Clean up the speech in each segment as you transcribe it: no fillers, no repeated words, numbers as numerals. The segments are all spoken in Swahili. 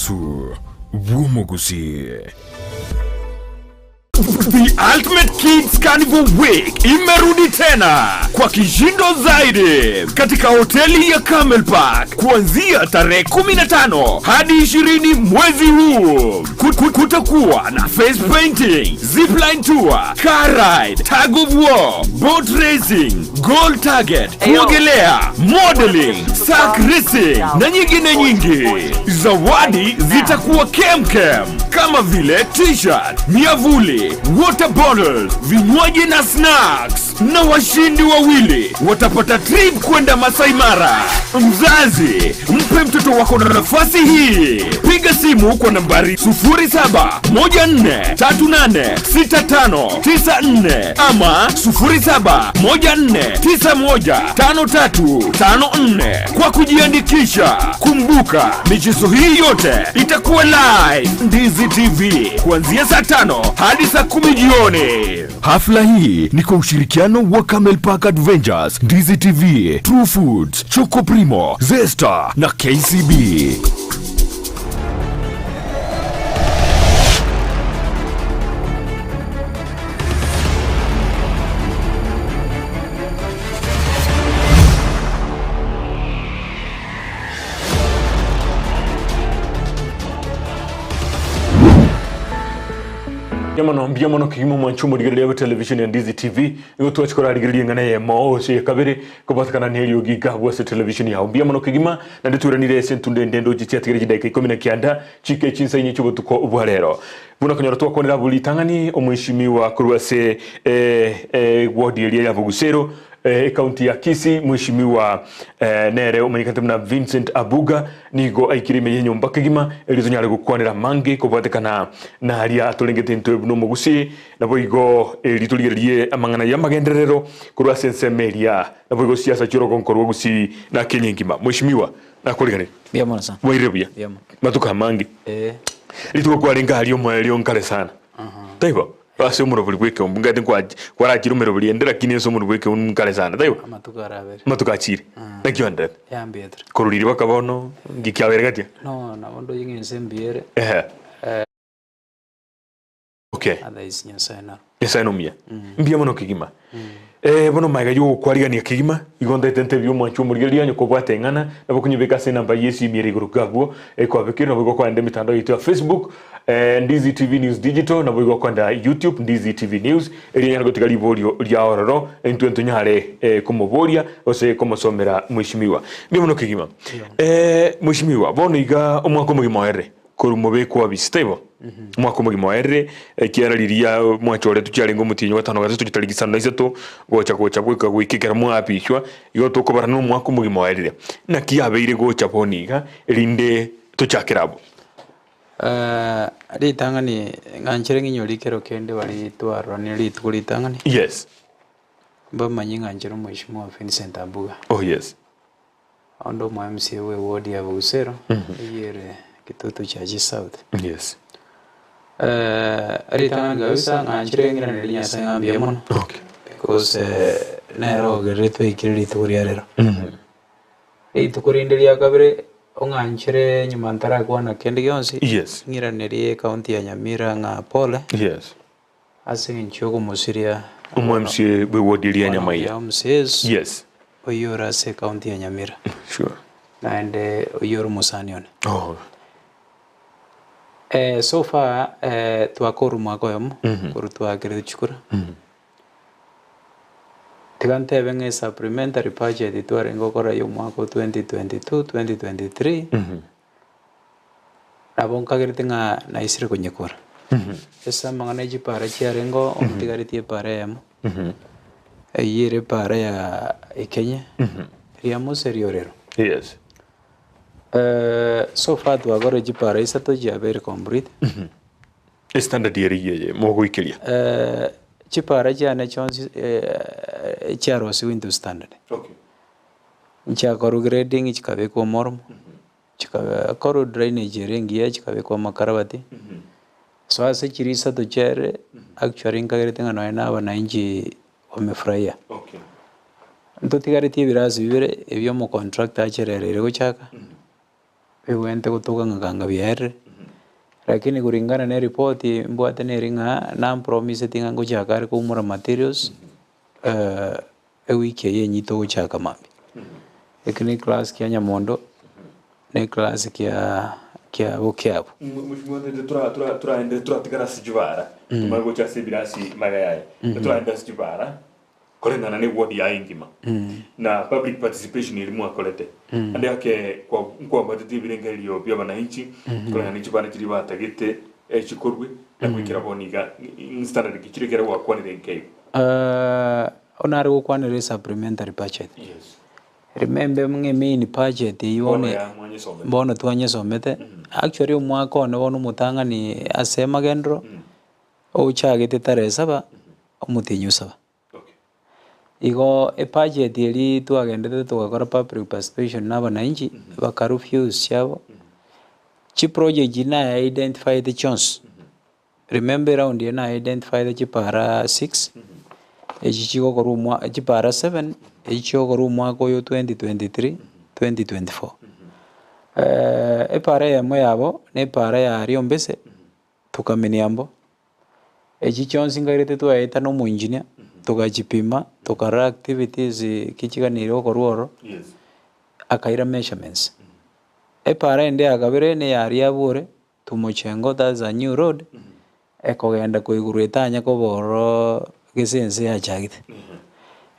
Yesu Gusii. The Ultimate Kids Carnival Week imerudi tena kwa kishindo zaidi katika hoteli ya Camel Park kuanzia tarehe 15 hadi 20 mwezi huu. Kutakuwa na face painting, zipline tour, car ride, tug of war, boat racing, goal target, kuogelea, modeling, sack racing na nyingine nyingi. Zawadi zitakuwa kemkem kama vile t-shirt, miavuli, water bottles, vinywaji na snacks, na washindi wawili watapata trip kwenda Masai Mara. Mzazi, mpe mtoto wako na nafasi hii. Piga simu kwa nambari 0714386594 ama 0714915354 kwa kujiandikisha. Kumbuka, michezo hii yote itakuwa live Ndizi TV kuanzia saa 5 hadi saa 10 jioni. Hafla hii ni kwa ushirikiano wa Camel Park Adventures, Ndizi TV, True Foods, Choco Primo, Zesta na KCB. Yamano kimo manchumo digale television ya Ndizi TV ngo twachikora digale ngana ye mo se kabere ko batkana ne yogi ga wase television ya yamano kigima na ndituranire sentunde ndendo gitia tigere daika 10 kianda chike chinsa inyi chubutuko ubwarero buna kanyora twakonera buli tangani omwishimiwa kurwase wodi area ya Bogusero county ya Kisii mwishimiwa nere umanyikante na Vincent Abuga nigo aikirime yenyomba kigima elizonyale gukwanira mange kubatekana na haria atulengete ntwe no Gusii na boigo elituligerie amangana ya magenderero kurwa sensemeria na boigo siasa chiro konkorwa Gusii na kenyingima mwishimiwa na kuligane bia mona sana wairebia matuka mange lituko kwarenga hali omwelio nkale sana taibo basi umuro buli kweke ngade kwa rakiro mero buli endera kineso umuro bweke unkale sana taibo matuka chiri nakyo ndre yambetre koruriri bakabono ngikyabere gatia no na bondo yingense mbiere okay adais nyasana mia mbia mono kigima bono maiga yo kwarigania kigima igonda interview mwanchu murigeria nyoko bwatengana nabo kunyibeka se namba yesi miere gurugabwo kwa bekiro nabo go kwande mitandao yetu ya Facebook Ndizi TV News Digital nabo go kwanda YouTube Ndizi TV News elinya gotigali bolio lya ororo entu nyare kumuboria ose kumusomera mwishimiwa mbia mono kigima mwishimiwa bono iga omwako mugima ere kurumubeko abistebo mwako mugima ere kiarariria mwachore tucyarengo mutinyo gatano gatatu tutaligisana iseto gocha gwika gwikikera mwapishwa iyo tokobara no mwako mugima ere na kiabeire gocha boniga rinde tuchakirabo ari tangani nganchire nginyori kero kende bari twaro ni ri tukuri tangani yes bamanyi nganchire mwishimo Vincent Abuga yes ondo mwa MC we wodi ya Bogusero yere kitoto cha South yes Ritanga gausa nganchire ngira nelinya sangambia mono okay because nero gereto ikiri tukuria rero tukurinderia kabere onganchire nyuma ntara kwana kende yonsi yes ngira nerie county ya Nyamira nga pole yes asingi nchoko musiria umwamsie bwodilia nyamaya yes oyora se county ya Nyamira sure naende oyoro musanione so far twakoru mwako yomo kuru twagire chukura tigante benge supplementary budget twarengo kora yo mwako 2022 2023 abonka gertinga na isire kunyekora esa mangana ji para chiarengo omtigariti para yamo yere para ya Kenya riamo seriorero yes so far twagore ji para isato ji abere complete standard yeri mogo ikelia chipara jane chonzi charo si window standard okay nchakoro grading chikabe kwa mormo chikabe koro drainage rengi chikabe kwa makarabati so ase chirisa to chere actually ngagretenga no ena bana inji wamefurahia okay ntotigariti birazi bibere ebyo mu contract acherere go chaka biwente gutuga nganga biere lakini kuringana na ripoti mbwate ne ringa na promise tinga nguchakare kumura materials wiki yenyito guchaka mambi ekini class kya Nyamondo ne class kya Bukiabu mushimone turaende turatigara sijibara tumago cha sebirasi magayaye turaende sijibara kolendana ne wodi ya ingima na public participation ilimu akolete ande yake kwa baditi birengelio bya bananchi kolendana chibana chiriba tagite chikorwe na kwikira boniga standard kichirekera wa kwanire nke onari gukwanire supplementary budget remember mnge main budget yone bono twanyesomete actually umwaka one bono mutangani asema gendro ochagete tare 7 omutinyu 7 igo budget eri twagendete tugakora public participation n'abananchi bakarufuse cyabo chi project ina identify the chance remember round ina identify the chipara 6 echichiko korumwa chipara 7 echichiko korumwa ko 2023 2024 epara yamo yabo ne para ya riombese tukameniambo echichonsi ngarete twaita no mu engineer tukachipima tukara activities kichiganiro koruoro akaira measurements epara ende agabere ne yari abure tumochengo that's a new road ekogenda kuiguru etanya koboro gesense yachagite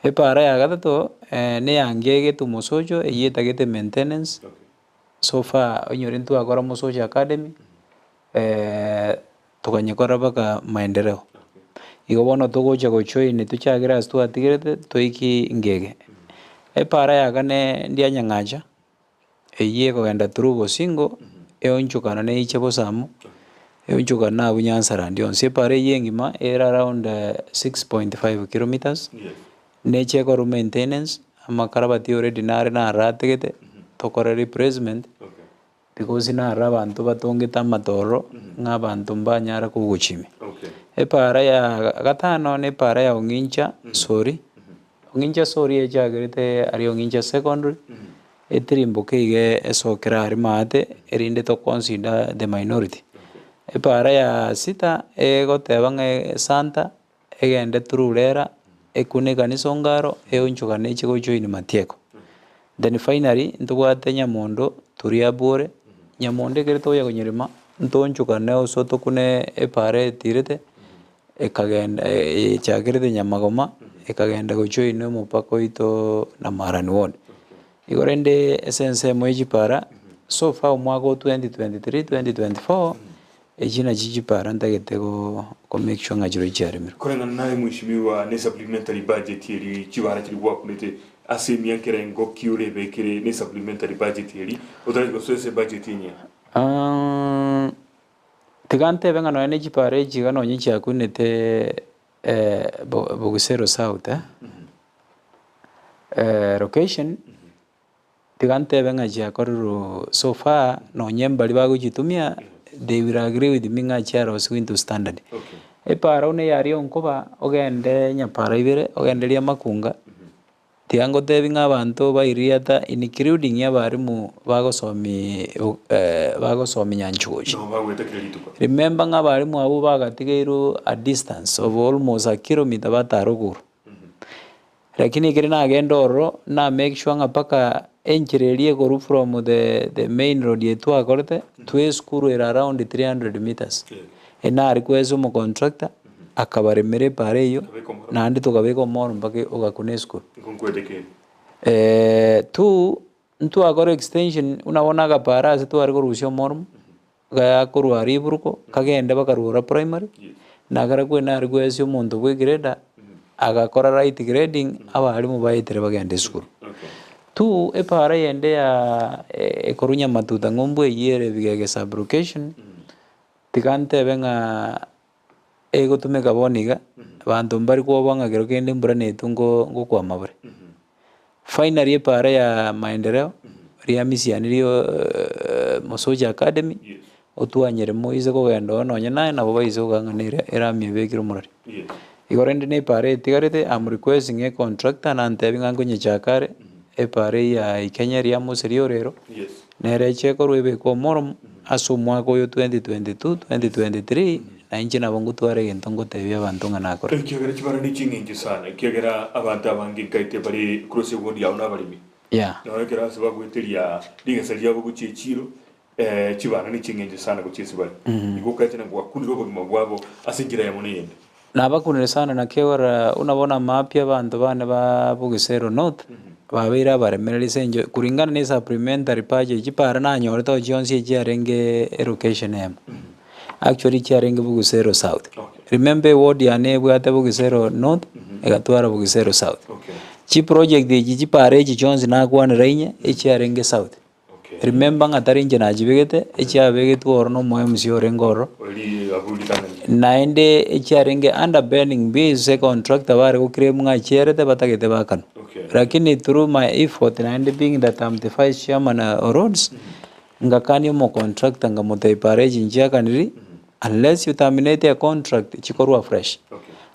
epara ya gatatu ne yangege tumosojo eyetagete maintenance so far onyore ntwakora mosojo academy tukanyekora baka maendeleo igo bono tugocha gochoine tuchagira twatigirete toiki ngege epara ya gane ndianyangacha eye kogenda through Bosingo eonchukana ne iche Bosamu eonchukana na Bunyansara ndio epara yengima era around 6.5 kilometers neche ko maintenance amakarabati already nare na rategete tokora replacement because na rabantu batongeta matoro ng'abantu mbanyara kuguchimi epara ya gatano ne para ya ongincha sorry ongincha sorry echagerete ari ongincha secondary etirimbuke ige esokera ari mate erinde to consider the minority epara ya sita egoteba ng'e santa egende tururera ekune kanisongaro eonchukana echigo join matieko then finally ntugwate Nyamondo turiabure Nyamondo egerete oya gonyerema ntonchukana osoto kune epare tirete ekagenda echagirete Nyamagoma ekagenda gochoine omupaka oito na Marani wone igorende essence moji para so far omwaka 2023 2024 ejina jijipara ntagete go make sure ngajiro chiarimiro kolengana naye mwishimiwa ne supplementary budget eri chibara kiri gwakunete asemia nkerengo kiure bekire ne supplementary budget eri otari gosese budget nya tigante benga no ene chipare chiga no nyi chakunete Bogusero South location tigante benga chakoruru so far no nyembali baguchitumia they will agree with me nga charo swinto standard epara one yari onkoba ogende nyapara ibere ogende lia makunga tiango tebinga abantu bairiata including yabarimu bagosomi nyanchuoji remember nga barimu abo bagatigeiru a distance of almost a kilometer bataruguru lakini kire na agendoro na make sure nga paka enchirerie goru from the main road yetu akorete to school era around 300 meters ena request mo contractor akabaremere pare yo nandi tukabeko moro mpaka ogakune school tu ntu agora extension unaona gapara se tu ariko rusio moro ga koru ariburuko kagende bakarura primary nagara kwena request yo muntu gwe grade agakora right grading abarimu bayitere bagende school tu epara yende ya ekorunya matuta ngombo yere bigege sublocation tigante benga egotumeka boniga bantu mbari kwobanga gero kende mbura netungo ngokwa mabure finally epara ya maendeleo ria misianirio Mosoja Academy otuanyere moize kogenda ononye naye nabo baize oganganira eramie bekiro murari igorende ne pare tigarete am requesting a contractor na ntebinga ngonye chakare epare ya Kenya ria moserio rero nere cheko rwebe ko morom aso mwaka uyu 2022 2023 na inchi nabo ngutware gento ngotebia abantu ngana akora kiagera kibara ni chingenje sana kiagera abantu abangi kaite bari kurose gondi yawo nabarimi nawe kera se bagweteria ligasalia bo guciciro kibara ni chingenje sana gucisi bari iko kaite na gwakundi robo magwabo asigira ya munende nabakunire sana na kewara unabona mapya abantu bane ba Bogusero North babira baremereri senjo kuringana ni supplementary package gipara na nyore to jonsi chiarenge education em actually chiarenge Bogusero South remember ward ya nebu ate Bogusero North egatwara Bogusero South chi project igi gipare chi jonsi na kwanira inye chiarenge South remember ngatarinje na jibegete chiabegetu orno moyo msiore ngoro naende chiarenge underburning base contractor bare ko krem nga cherete batagete bakano lakini through my effort naende being that I'm the vice chairman roads ngakani mo contractor ngamote pareji njia kaniri unless you terminate a contract chikorwa fresh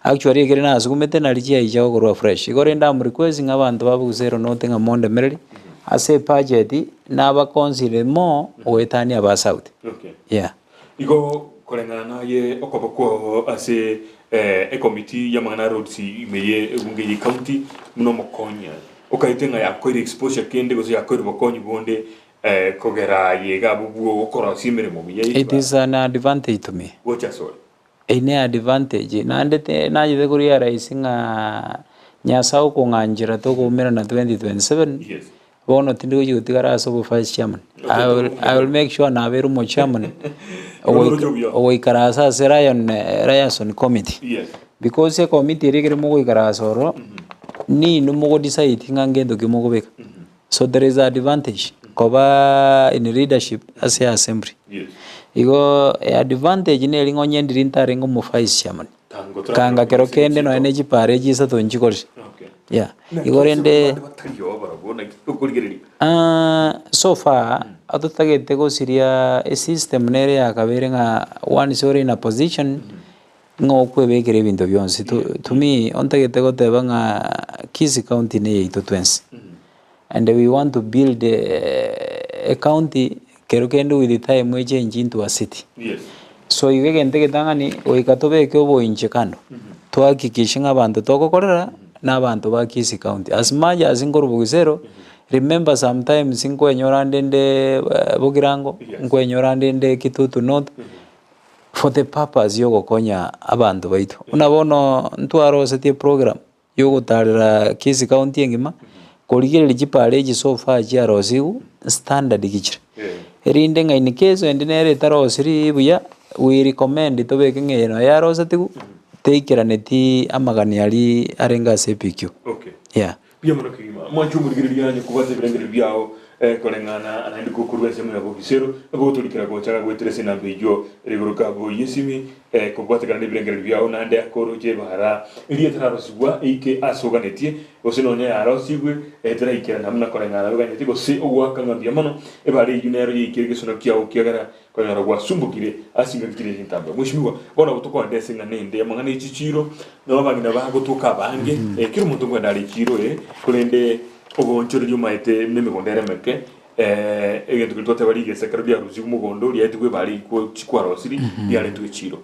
actually kire na asugumete na lichia ijao korwa fresh igorenda am requesting abantu babu Bogusero North ngamonde mereri ase budget na ba consider more wetani aba south igo kolengana na ye okoboko ase committee ya mangana roads imeye Bungei county muno mokonya okaitenga ya koire exposure kende gozo ya koire bokonyi bonde kogera yega bubu okora simere mo biye it is an advantage to me watcha so ine advantage na ndete na jide kuriya raisinga nyasao ko nganjira to ko mera na 2027 bono tindigo yutigara so vice chairman I will make sure na veru mo chairman o ikarasa Ryan committee because a committee rigere mo ikarasa oro ni no mo decide ngangendo ke mo beka so there is advantage koba in leadership as a assembly igo advantage ne lingo nyendiri ntare ngo mo vice chairman kanga kero kende no energy pare jisa to njikori igorende so far atutagete go siria a system nere yakabere nga one sorry in a position ngo kwebekere bintu byonse to me ontagete go teba nga Kisii county ne ito twins and we want to build a county kero kende with the time we change into a city so igegente getangani oikatobeke obo inchekano twakikishinga abantu tokokorera n'abantu ba Kisii county as much as ngoro Bogusero remember sometimes nkwenyorandende Bogirango nkwenyorandende Kitutu North for the purpose yo gokonya abantu baitu unabona ntwaro setie program yo gotarira Kisii county ngima korigere gipare gi so far giarosigu standard gichira erinde nga in case endinere tarosiri buya we recommend to beke ngeno yarosatigu teikeraneti amagani ali arenga CPQ pia mwana kigima mwanchu murigiri yanyu kubaze birengere byao kolengana anaindi kukurwa semu ya Bogusero abo tulikira ko chaka gweterese na bejo rigoroka bo yesimi kubate kandi birengere byao nande akoroje bahara iliye tararosugwa ike asoganetie osinonya yarosigwe teraikira namna kolengana ruganyeti go se ogwaka ngambia mano ebali yunero yikirige sono kyao kyagara kolengana gwa sumbukire asinga kire hintamba mushimiwa bona gutuko ndese nganende mangane ichiciro no bangina bagotuka bange kiro muntu ngwenda ali chiro kulende ogonchoro yumaite nemegondere meke egento kilitote bali gesekero bya ruzi umugondo lya etwe bali ko chikwaro siri ya letu chiro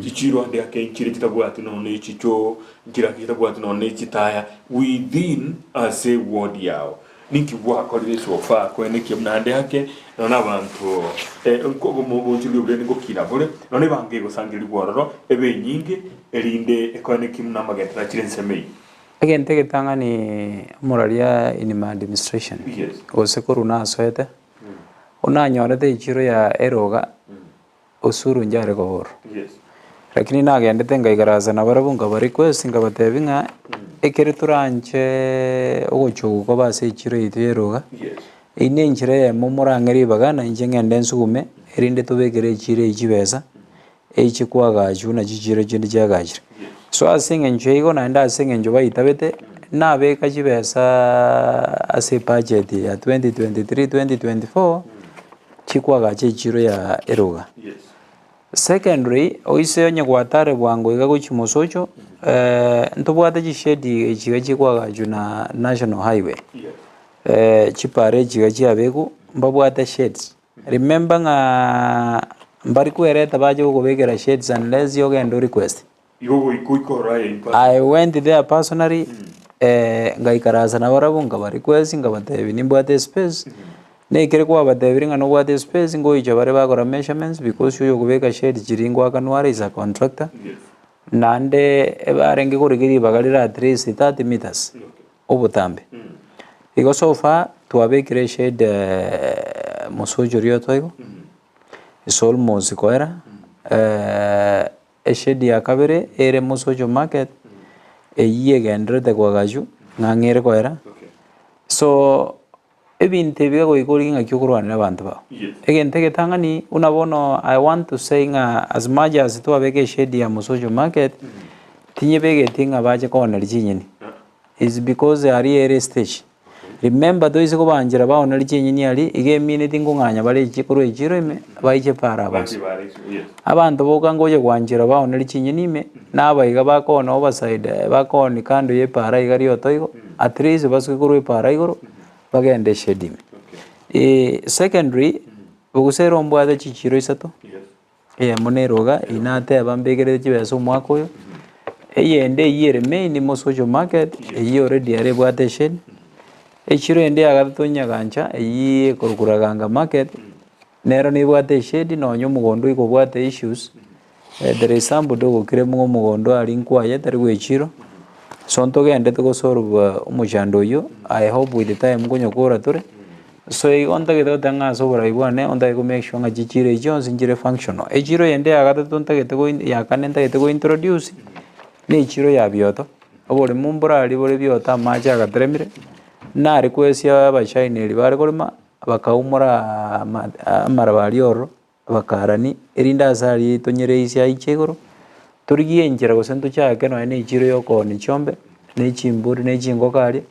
chichiro ande akenchire kitabwati none ichicho nkira kitabwati none chitaya within a say word yao ninki bwa kolire so fa ko ene kimnande hake nona abantu ko mo bonchiro bwe ngo kirabore none bange go sangiri bwororo ebe nyingi erinde ekone kimna magenta chirensemei again take tangani moralia in my administration osekuru na soete unanyorete ichiro ya eroga osuru njare kohoro lakini nagendete ngaigaraza na barabunga ba request ngabatebinga ekere turanche ogochugo ko base ichiro itu eroga ine njire mo morangeri bagana ingende nsugume erinde tubegere ichire ichibeza eichikwaga juna jichiro jindi jagajira so asinga njego na nda asinga njoba itabete na beka chibesa ase budget ya 2023-2024 chikwaga chiro ya eroga secondary oise onye gwatare bwango igaguchimosocho ntobwate chishedi chiga chikwaga juna national highway chipare chiga chiabegu mbabwate shades remember nga mbari kwereta baje gukubekera shades unless yogenda request I went there personally ngaikarasa na barabu ngaba request ngabatebi nimbwate space nekere kwa batebiri nga no bwate space ngo ijo bare bakora measurements because yo kubeka shades jiringwa kanwari is a contractor nande barenge kurigiri bagalira at least 30 meters obutambe iko so far twabekire shade musojo rio toigo is almost koera shade ya kabere ere musojo market eyigendrete kwa gaju ngangere koera so ebinte bigo ikori nga kyukurwana nabantu ba egente getangani unabono I want to say nga as much as to abeke shade ya musojo market tinye bege tinga baje kona lichinyini is because ari ere stage remember those ko banjira baona lichinyini ali ige minute ngunganya bale chikuru ejiro ime baije para bose abantu boka ngoje kwanjira baona lichinyini me nabayiga bakona overside bakoni kando ye para igari otoigo at least basikuru para igoro bagende shedi secondary Bogusero mbwate chichiro isato muneroga inate abambegere chibeso mwako yo eyende yere main musojo market eyi already are bwate shed echiro ende agatonya gancha eyi korukuraganga market nero ni bwate shed nonyo mugondo iko bwate issues there is some bodo kiremo mugondo ali nkwaye tari wechiro sonto gende to solve umuchando yo I hope with the time kunyokora tore so onda gedo tanga sobora ibwane onda ko make sure nga chichire jones injire functional echiro yende agatoto ntagete ko yakane ntagete ko introduce ni chiro ya bioto obore mumbura ali bore biota macha agatremire na request ya bashaine bari korima bakaumura amarabali oro bakarani erinda sari tonyere isi ichegoro turigiye njira gosento cyake no ene chiro yoko ni chombe ni chimburi ni chingokari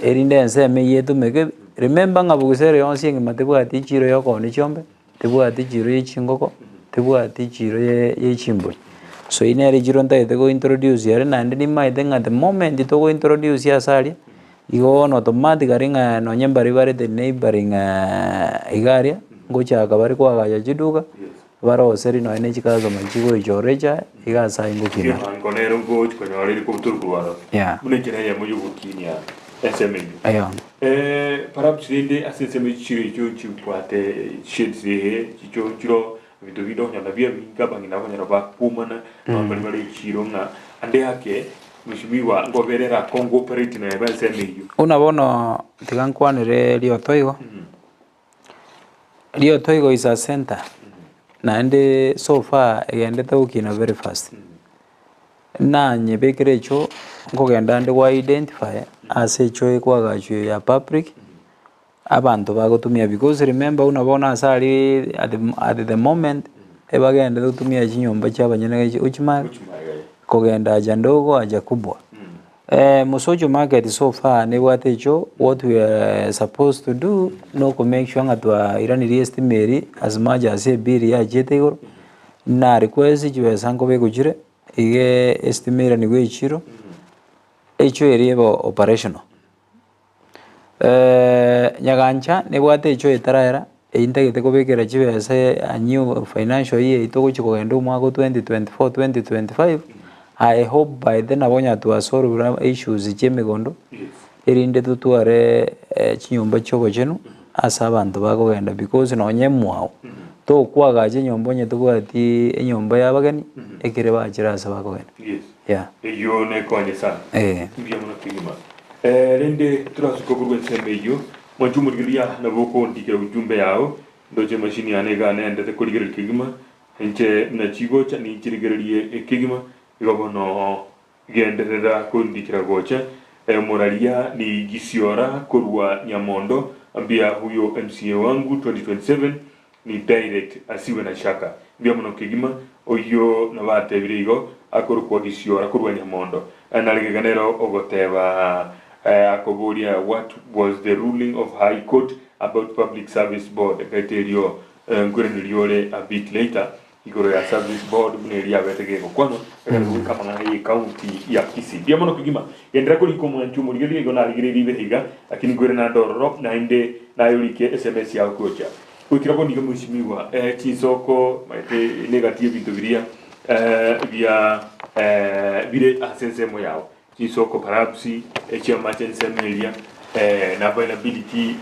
erinda nseme yetu mege remember nga Bogusero yonse ngi matebwa ati chiro yoko ni chombe tebwa ati chiro ye chingoko tebwa ati chiro ye chimburi so inere jiro nta go introduce yare na ndi mai denga the moment to go introduce ya sari igo no automatically nga no nyambari bare the neighboring igaria ngocha akabari kwa gaja jiduga baro seri no ene chikazo manchigo ijoreja igasa ingukina ngonero ngo chikonyore liko turkuwaro mune kiraya mu yubukinya SME ayo perhaps inde aseseme chiro chikwate shitse chicho vitu vido nyanda vya vinga bangina banyara bakumana bambari bari chiro nga ande yake mshimiwa ngoberera Congo operate na SME unabona tikankwanire liotoigo liotoigo is a center na ende so far egende tawukina very fast na nyebekere cho ngogenda ndi wa identify as echo kwa gacho ya public abantu bagotumia because remember unabona asali at the moment ebagenda gutumia chinyomba cy'abanyene uchimara kogenda aja ndogo aja kubwa musojo market so far ne watecho what we are supposed to do no to make sure ngatwa irani estimate as much as a bill ya jetegoro na request jiwe sanko be kujire ige estimate ni gwechiro echo eriebo operational nyagancha ne watecho etaraera intagete kubekera jiwe as a new financial year itoko chikogenda umwaka 2024 2025 I hope by then abonya to solve issues chemigondo erinde tutware chinyomba choko chenu asa abantu bagogenda because no nyemwao to kwagaje nyombo nye tugati enyomba yabagani ekere bachira asa bagogenda yeah eyo ne konye sana mbia muna kigima rende turasuko burwe sembeyo mwajumuriria na boko ndikira ujumbe yao ndoje mashini anega nende te kuligira kigima enche na chigo cha ni chirigerie kigima igobono genderera kundikira gocha moralia ni gisiora kurwa Nyamondo ambia huyo MCA wangu 2027 ni direct asiwe na shaka mbia mno kigima oyo na bate birigo akuru kwa gisiora kurwa Nyamondo analiganero ogoteba akoboria what was the ruling of High Court about Public Service Board criteria ngureniliole a bit later igoro ya service board buneri abetegeko kwano kama na county ya Kisii bia mono kigima yendra ko liko mwanchu muri gidi go na ligiri ribe higa akini gore na dororo na inde na yulike SMS ya kocha kwikira ko ndiga mushimiwa chisoko maite negative bintu biria via vile asensemo yao chisoko perhaps chama chensemelia na availability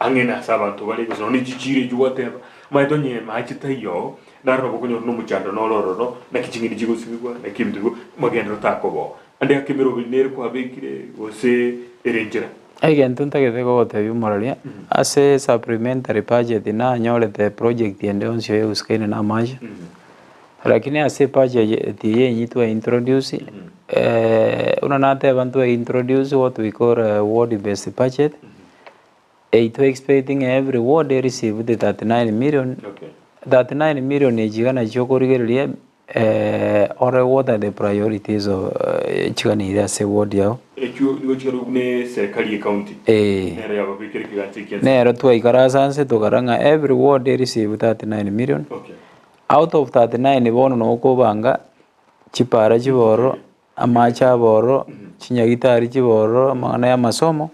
angena sabantu bali ko ni chichire juwate maito nye machita yo naro bokonyo no muchando no loro na kichingini chigusibwa na kimdu magendo takobo ande akimero binere ko abekire ose erenjera again tuntage ko te moralia ase supplementary budget na nyole the project yende onse yo uskaine na maji lakini ase budget ye nyitwa introduce unanate bantu introduce what we call ward based budget it was expecting every ward they received the 39 million. Okay. 39 million ejigana chokorigeria or what are the priorities of chigani ida se ward yao ngo chirugune serikali county nero yabo bikiri kiganti nero tu ikarasanse to karanga every ward they received 39 million. Okay. Out of 39 bono no ko banga chipara chiboro amacha boro chinyagitari chiboro amana ya masomo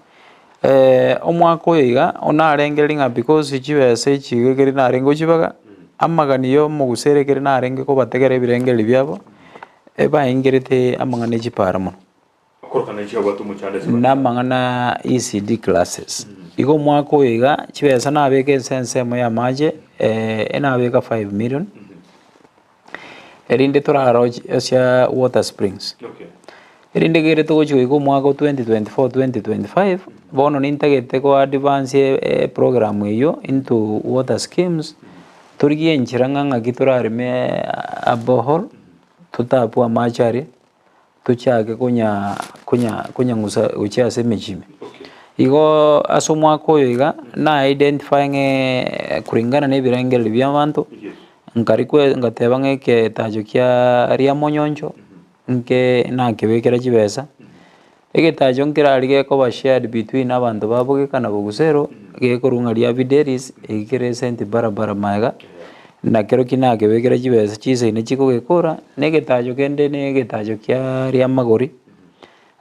omwako yiga onarengelinga because chibese chigegeri narengo chibaga amaganiyo muguserekere narenge ko bategere birengeli byabo baingerete amangane chiparamo akorkana chibatu muchande namangana ECD classes igo mwako yiga chibesa nabeke sensemo ya maje enabeka 5 million erinde toraro cia water springs. Okay. Erinde gere to gocho igo mwaka 2024 2025 bono nintagete ko advance program iyo into water schemes turigie nchiranga ngagiturarime abohol tutapua machari tuchake kunya ngusa ucha semejime. Okay. Igo aso mwako yiga na identifying kuringana ne birengeli byabantu. Yes. Nkarikwe ngateba ngeke tajo kya ria monyonjo nke nakebekera chibesa egetajo nkirarige ko ba shared between abantu babuge kana Bogusero gekorunga ria videris egikere senti barabara maiga na kero kinakebekera chibesa chise ine chiko gekora negetajo kende negetajo kya ria magori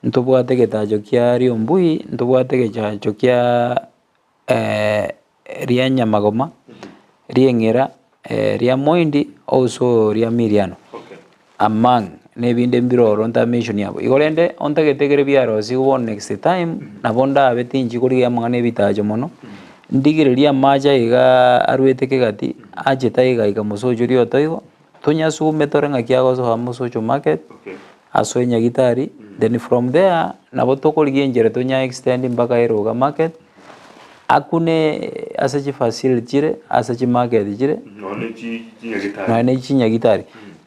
ntubwate getajo kya ria mbui ntubwate getajo kya ria nyamagoma riengera ria moindi also ria miriano. Okay. Among nebinde mbiroro nta mention yabo igorende ontagetegere byaro sigo next time nabonda abetinji kuri amangane bitajo mono ndigireria maja iga arweteke gati ajeta iga musojo rio toigo tunya sume torenga kiago so musojo market. Okay. Aso nya gitari then from there nabotoko ligenjere tunya extend mpaka eroga market akune asachi facility jire asachi market jire none chinya gitari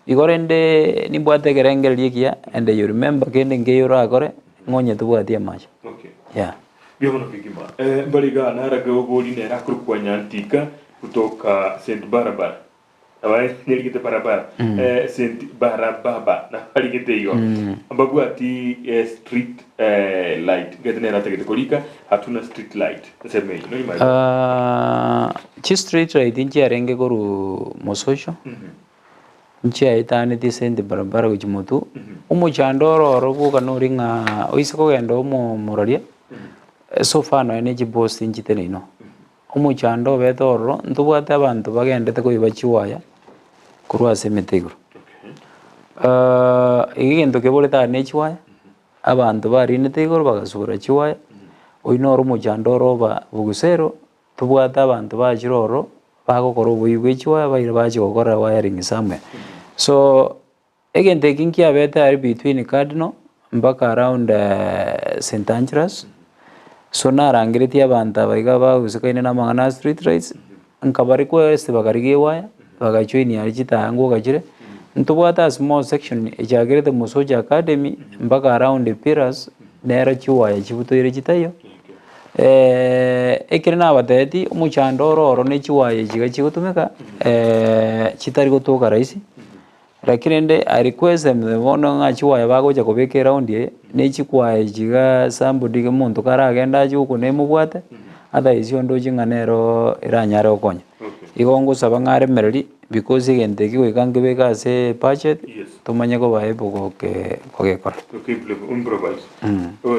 igorende nibwate gerengel yikia and you remember kende ngeyoro akore ngonye tubwatie macho. Okay. Yeah. Biono kigima mbaliga naraga ogoli ne rakrukwa nyantika kutoka St Barbara abai niligite barabara St Barababa na aligite hiyo ambapo ati street light gedene rategete kolika hatuna street light sema hiyo no imagine chi street light inchi arenge koru mososho nchi aitane ti St Barabara kuchimotu umuchandoro robuka noringa oisiko gendo umuraria so far no energy boss inchi tenino umuchando betoro ntubwate abantu bagendete ko ibachiwaya kurwa semetegro igendo keboleta nechiwaya abantu bari netegro bagasura chiwaya oinoro umuchandoro ba Bogusero tubwate abantu bachiroro bagokora ubuyibwe chiwaya bayire bachigokora wiring somewhere. So again taking care better between Cardinal mpaka around St Andrews. So narangiriti abantu abaiga bagusikaine na mangana street lights nkabari ko este bagarige waya bagachoini arigita ngo gachire ntubwata small section ejagirete musoja academy mpaka around the pillars nera chiwaya chibutoire chitayo ekere na bateti umuchandoro oro ne chiwaya chiga chigutumeka chitari gotoka raisi lakini ende I request them bono nga chiwaya bagoja kubeke round ye ne chikwaya chiga somebody muntu karagenda chuko ne mubwate otherwise yondo jinganero iranyare okonya. Okay. igongo saba ngare mereri because igente kigoikange bekase budget tumanye ko baebo kokekora improvise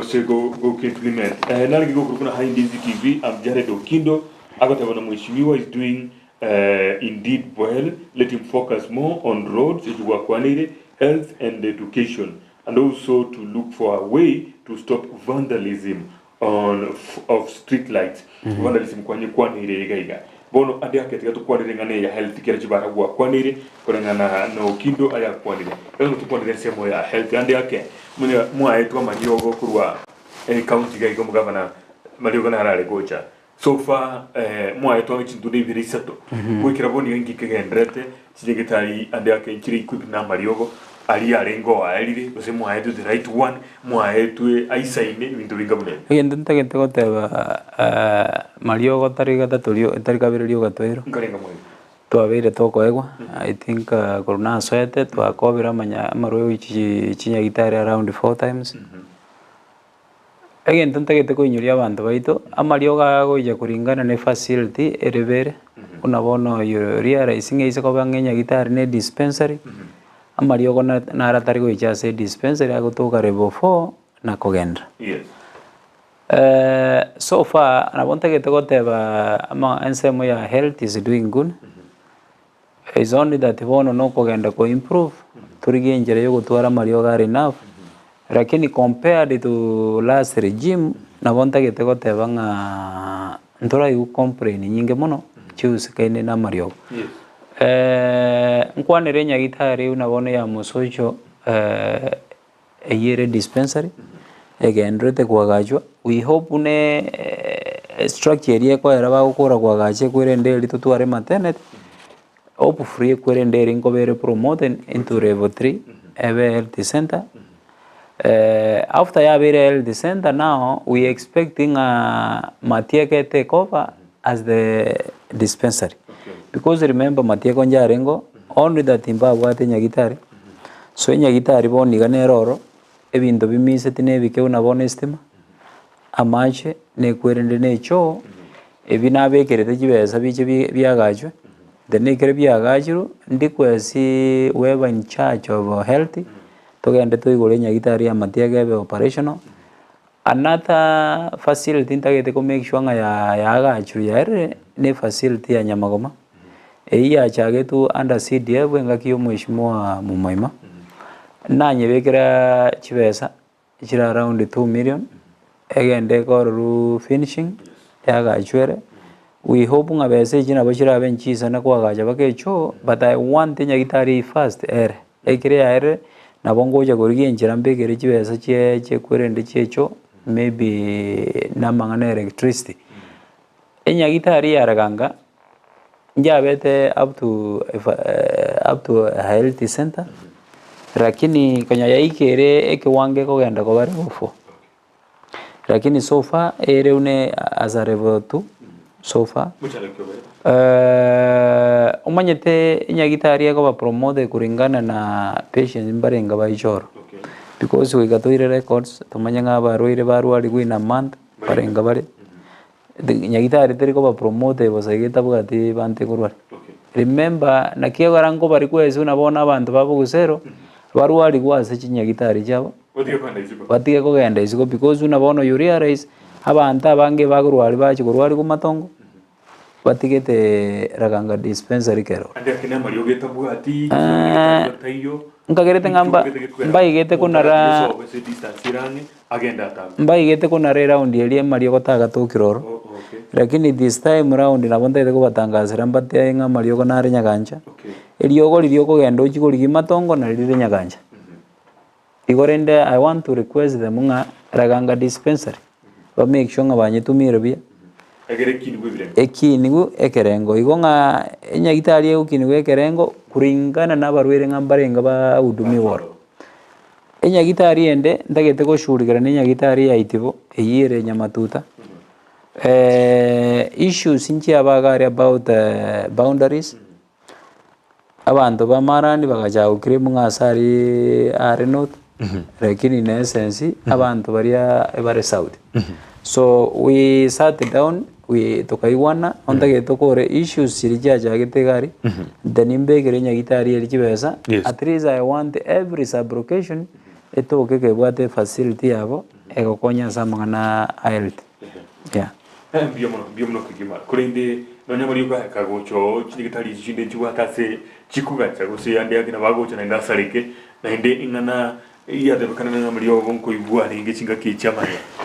so go implement naligi go kuna high Ndizi TV. I'm Jared Okindo. Agotebona mheshimiwa is doing indeed well. Let him focus more on roads, health and education, and also to look for a way to stop vandalism of street lights. Vandalism kwanire gaiga bono ade akete to kwanire ngane ya health kera chibara gwa kwanire korengana na Okindo aya kwanire eno to kwanire semo ya health ande ake mwa etu amadiogo kurwa county gaiga mugavana maliogo na harare gocha so far mwa etu ngitu de birisato kwikira boni ngi kegendrete chigitari ande ake nkiri equip na maliogo ali arengo aerire ose mwa etu the right one mwa etu aisaine bintu bingabune igende ntagete goteba maliogo tariga tatulio tarikabirio gatwero ngarenga mwe twabeire tokoegwa I think corona swete twakobira manya marwe ichi chinyagitari around 4 times egente ntagete koinyuria abantu baito amariogo agoija kuringana ne facility erebere unabono yo realizing ise ko bangenya gitari ne dispensary amariogo na aratari goija se dispensary agotoka level 4 na kogenda so far nabontegete goteba ama ensemo ya health is doing good. It's only that bono no kogenda ko improve turige njere yo gutwara mariogo ari enough lakini compared to last regime nabontegete goteba nga ntora yu complain nyinge muno choose kaine na mariogo nkwanire nyagitari unabone ya musocho eyere dispensary egendrete kwagachwa we hope une structure eri ekwera bagukura kwagache kwirende eri tutware maternity hope free kwirende eri nkobere promoted into level 3 ebe health center. After yabere health center now we expecting Matieke take over as the dispensary because remember Matieke njarengo only that imbabwate nyagitari so nyagitari boniga neroro ebintu bimise tinebike unabona estima amache nekwerende necho ebinabekerete kibesa biche byagachwe the nekere byagachiro ndikwesi weba in charge of health togende toigore nyagitari ya Matieke ebe operational another facility ntagete ko make sure nga ya agachiro yare ne facility ya Nyamagoma eya chagetu under CDF ngakiyo mheshimiwa Mumaima nanye bekera chibesa chira around 2 million egende koru finishing yagachwere we hope nga bese china bashira benchisa na kwagaja bakecho but I want nyagitari first ere ekire ere nabongoja gorigi enjira mbegere chibesa che kwerende checho maybe namangana electricity enyagitari yaraganga njabete up to health center lakini kanya yaikere ekiwange kogenda ko bari bufo lakini so far ere une as a level 2 so far umanyete nyagitari yako ba promote kuringana na patients mbarenga baijoro because we got records tumanya baruire barwari gwina month barenga bari nyagitari teriko ba promote bosageta bugati bante kurwari remember nakiyo garango bari kwezi unabona abantu babugusero barwari gwase chinyagitari chabo batige kogenda isiko because unabona you realize abantu abange bagurwari bachi kurwari kumatongo batigete raganga dispensary kero ande kina mariogo etabwati tayo nkagerete ngamba mbaigete kunara mbaigete kunara round elie mariogo taga tukiroro lakini this time round nabonde ko batangazira mbate nga mariogo nare nyaganja eliogo lirio kogenda uchiko ligimatongo na lire nyaganja igorende I want to request them nga raganga dispensary ba make sure nga banyitumire bia ekinigu ekerengo igonga enyagitari ekinigu ekerengo kuringana n'abarwere ngambarenga ba udumi woro enyagitari ende ndagete ko shurigara n'enyagitari ya itibo eyire nyamatuta issues inchi abagari about boundaries abantu bamarani bagajago kiremu ngasari are not lakini in essence abantu baria bare south so we sat down we tukaiwana ontage tukore issues sirija jagite gari then imbegere nyagitari eri kibesa at least I want every sub-location etoke kebwate facility yabo egokonya samangana health yeah biomono kigima kurinde nonya muri uga kagocho chigitari chinde chiwatase chikugacha gose ande agina bagocha na ndasarike na inde ingana iya de kana na muri ogo nko ibwa ringe chinga kichama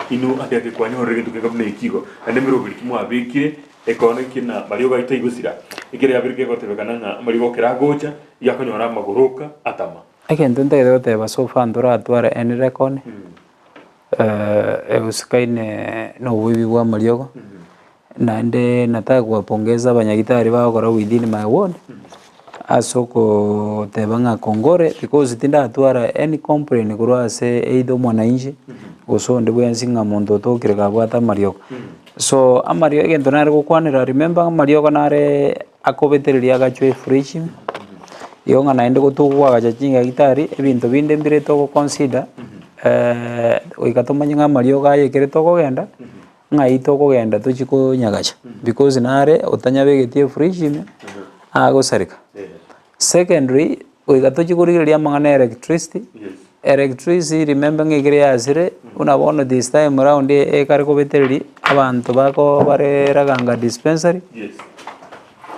inu ande ake kwanya orege tukeka bune ikigo ande miro biri kimwa abikire ekone kina bari uga itaigusira ikire abirike gotebekana na muri gokera gocha yakonyora magoroka atama agento ndege goteba so fandora atwara en record euskaine no wibi wa mariogo na ende nataka kuwapongeza banyagitari bakora within my ward asoko tebanga kongore because tinda atwara any complaint kurase either mwananchi goso ndebwe nsinga muntu tokire kabwata mariogo so amario agento nare gukwanira remember mariogo nare akobetereria agachwe fridge yonga naende gutugwa agachinga gitari ebintu binde mbire to consider oikatomanya mariogo ayekere to kogenda ngai to kogenda tuchiko nyagacha because nare otanyabegetie fridge agosarika secondary oikatochikurigiria mangana electricity remember ngigire asire unabona this time around ekare kobetereri abantu bako bareraganga dispensary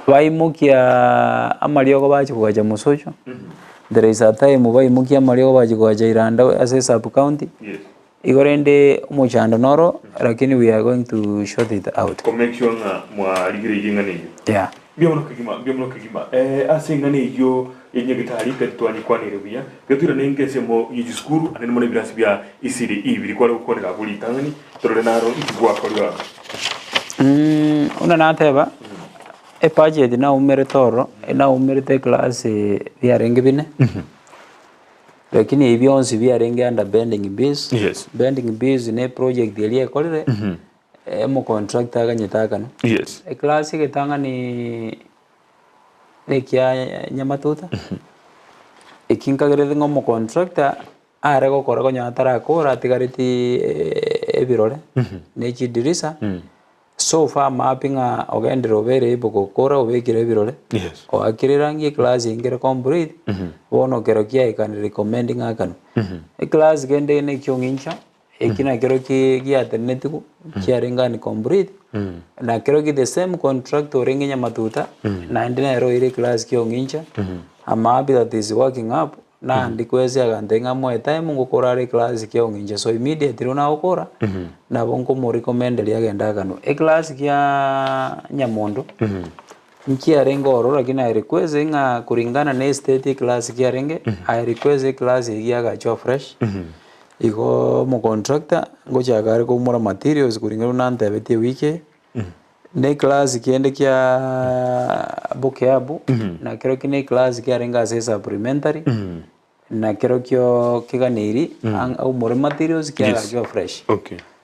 baimukia amariogo bachikugacha musocho there is a time baimukia amariogo bachikugacha iranda as a sub county igorende umuchando noro lakini we are going to short it out to make sure mwa ligire yinga ni yeah biomono kigima asinga ni yo yenye gitari tetwani kwanire bia gatira nengese mo yijiskuru anene mone birasi bia isiri ibiri kwa gukonera buli tangani torole naro ikigwa kolwa una nateba budget na umere toro na umere te class biarenge bine lakini ibyonsi biarenge under bending base bending base ne project elie kolire mo contractor ganyetaka no class getanga ni nekia nyamatuta ikinkagere ngo contractor are gokora gonyatara kora tigariti ebirore ne chidirisa so far mapping ogendero bere bogokora obekire birore o akirirangi class ingere complete bono kero kia ikan recommending akano class gende ne kyongincha ekina kero ki alternativu kiarenga ni complete na kero ki the same contractor ringinya matuta na ndina ero ile class kyongincha ama that is working up na ndikweze agandenga mo time ngukora re class kyongincha so immediately una okora na bonko mo recommend ria agenda kanu class kya nyamondo nkia rengo lakini I request nga kuringana na state class kya renge I request class ya gacho fresh iko mo contractor ngoja gari ko mura materials kuringana na ntabetie wiki ne class kiende kya bokeabu na kero kine class kya renga se supplementary na kero kyo kiganiri au more materials kya gacho fresh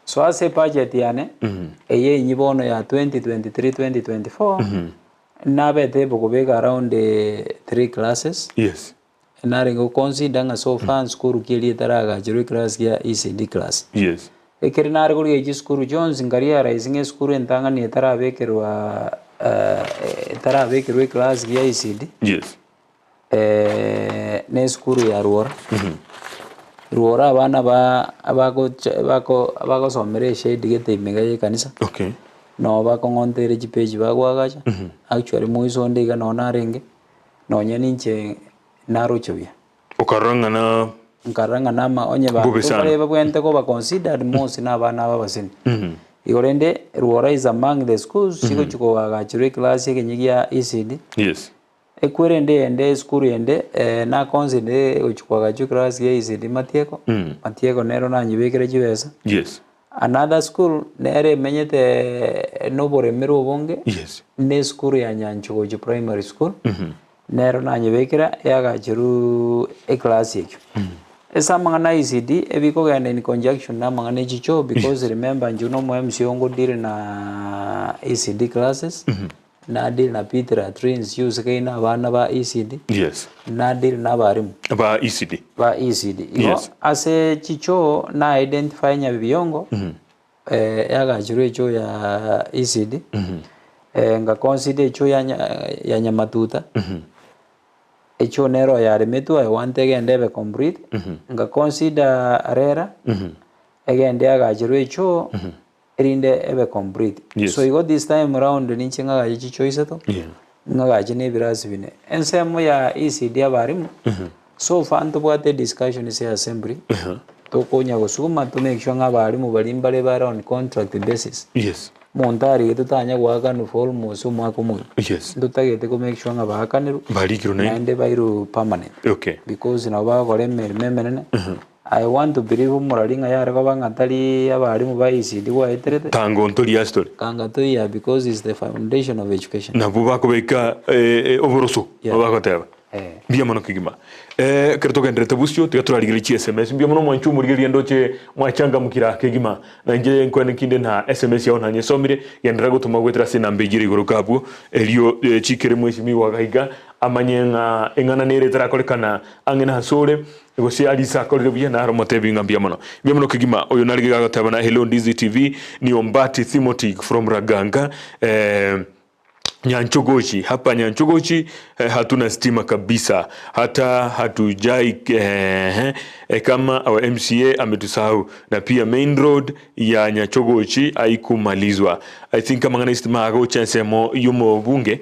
so ase budget yane eye nyibono ya 2023 2024 na bete bokobeka around 3 classes na rengo consider nga so far school kili taraga jiri class ya ECD class ekere na rego ye school Jones ngaria rising school entanga ni tarabekerwa class ya ECD ne school ya ruora abana bako somere shade gete megaye kanisa no bakongontere chipeji bagwagacha actually muiso ndiga no narenge no nyeninche naruchovia ukaranga na ma onye ba bareba bwente ko ba considered most na bana babasini igorende ruora is among the schools siko chuko bagachire class yekenyigia ECD ekwerende ende school ende na consider uchukwa gachu class ya ECD matieko nero na nyibekere chibesa another school nere menyete nobore mero bonge ne school ya nyanchugo primary school nero na nyibekera yagachiru class yecho esa mangana ECD ebiko gane in conjunction na mangana chicho because remember njuno mo MC ongo dire na ECD classes na deal na Peter trains use kaina abana ba ECD na deal na barimu ba ECD ase chicho na identify nya biyongo yagachirwe echo ya ECD nga consider echo ya Nyamatuta echo nero yaremetu I want egende ebe complete nga consider Arera egende yagachirwe echo erinde ebe complete so you got this time around ninche ngagachi chicho iseto ngagachi nebirasi bine ensemo ya ECD abarimu so far ntubwate discussion is assembly tokonya gusukuma to make sure ng'abarimu bari mbare bare on contract basis montari tutanya gwakana for almost umwaka umwe ndutagete ko make sure ng'abakaniru barikiro naende bairu permanent because na bagore memenene I want to believe umuraringa yare ko bangatari abarimu ba ECD wa eterete tango ntori ya story kanga to ya because is the foundation of education na buba ko beka oboroso babakoteba bia mono kigima kerto gendrete busyo tigaturarigiri chi SMS bia mono mwanchu murigiri ndoche mwachanga mukira kigima na nje nkwene kinde na SMS ya onanye somire yendra gutuma gwetera sina mbejiri gorokabu elio chikere mweshimi wagahiga amanyenga engana nere tarakolekana angena hasore Gusii alisa kolere bia na romotebi ngambia mono kigima oyo nariga gatabana Hello Ndizi TV ni Ombati Timothy from Raganga Nyanchogochi hapa Nyanchogochi hatuna stima kabisa hata hatujai kama our MCA ametusahau na pia main road ya Nyanchogochi haikumalizwa I think mangana stima ago chansemo yumo bunge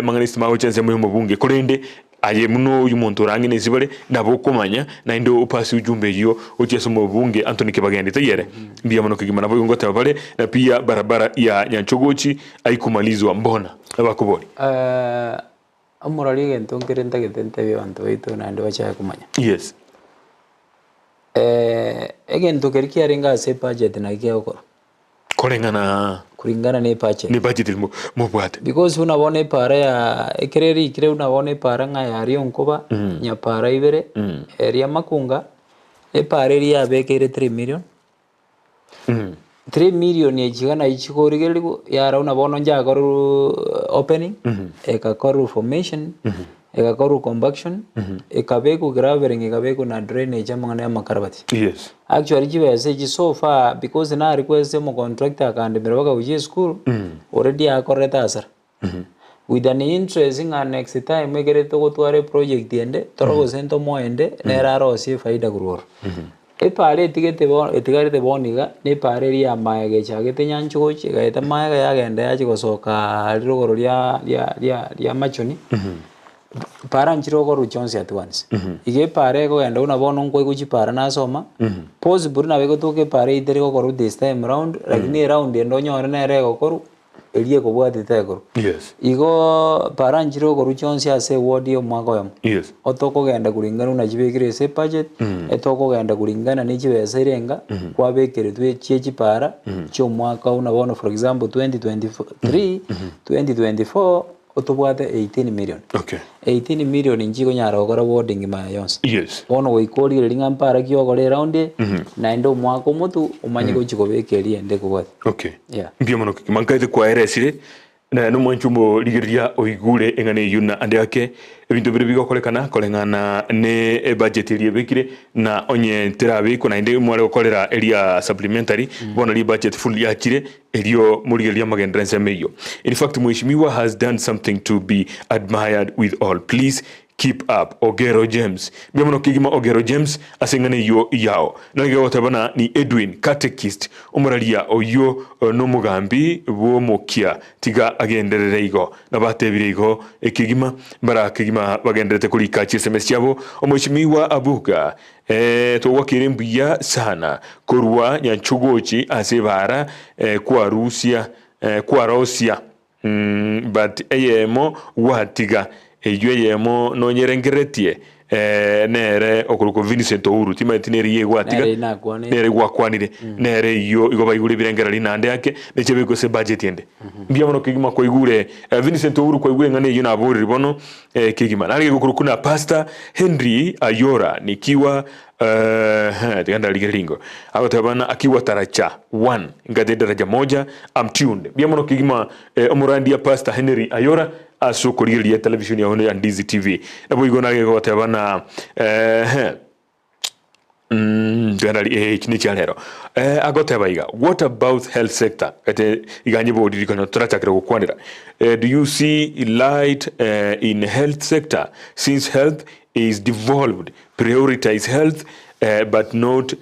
mangana stima ago chansemo yumo bunge korende aye muno yumuntu rangine zibale nabokomanya na ndo upasi ujumbe yo ucheso mu bunge Anthony Kibagende tayere mbia muno kigima nabo ngota bale na pia barabara ya Nyanchogochi haikumalizwa mbona abakubori amurari gento ngerenta getente byantu bito na ndo bacha kumanya egento keriki arenga se budget na kioko kuringana ne budget mo bwate because unabone para ya ekereri kire unabone para nga yari onkoba nya para ibere area makunga para area bekere 3 million 3 million yechigana ichikorigeligo yara unabona njakoru opening ekakoru formation ekakoru compaction ekabeku gravering ekabeku na drainage amangana ya makarabati actually jibese so far because na request mo contractor kandi merabaka uji school already akoreta asar with an interest in next time megere to gotware project ende torogo sento moende neraro si faida kuror pare etigare boniga ne pare ria maege chagete Nyanchogochi gaeta maega yagenda yachi gosoka rugoro ria machoni para nchiroko ruchonsi at once ige pare ko genda unabona ngo iguchi para nasoma possible na bego toke pare idere ko koru this time round lakini round endo nyore na rego koru elie ko bwati tegoro igo para nchiroko ruchonsi ase ward yo mwako yam otoko genda kuringana na jibekire se budget etoko genda kuringana ni jibese renga kwa bekere twe chechi para cyo mwaka unabona for example 2023 2024 otobwate 18 million 18 million njiko nyara okora warding ma yons ono goikori ringa mpara kiogore round na ndo mwako mutu umanye ko chikobekeri ende kubwate mbia mono kimankaite kwa eresire na no mwanchumbo ligiria oigure engane yuna ande yake ebintu bire bigokolekana kolengana ne budget iri bekire na onye terabe ko na inde mwale okolera area supplementary bona li budget full yakire elio murigeria magendrense meyo in fact mheshimiwa has done something to be admired with all please keep up Ogero James biamono kigima Ogero James asengane yo yao nage wotabana ni Edwin catechist umuralia oyo no mugambi bo mokia tiga agenderere igo nabatebire igo ekigima bara kigima bagenderete kulika SMS yabo omwishimiwa Abuga to wakirembuya sana korwa Nyanchogochi asebara kwa Russia but eyemo watiga yemo no nyerengeretie nere okuruko Vincent uru timatineri yegwatiga nere gwakwanire nere yo igo bayigure birengera linande yake nechebe ko se budget yende mbia mono kigima ko igure Vincent uru ko igure ngane yuna abori bono kigima nari okuruko na Pastor Henry Ayora nikiwa tiganda ligelingo agotabana akiwa taracha 1 ngade daraja moja amtunde bia mono kigima omurandi ya Pastor Henry Ayora aso kurilia television ya hono ya Ndizi TV nabo igona ge gotabana generally kini chalero agotebaiga what about health sector kate iganye bodi kono turachakira gukwanira do you see light in health sector since health is devolved prioritize health but not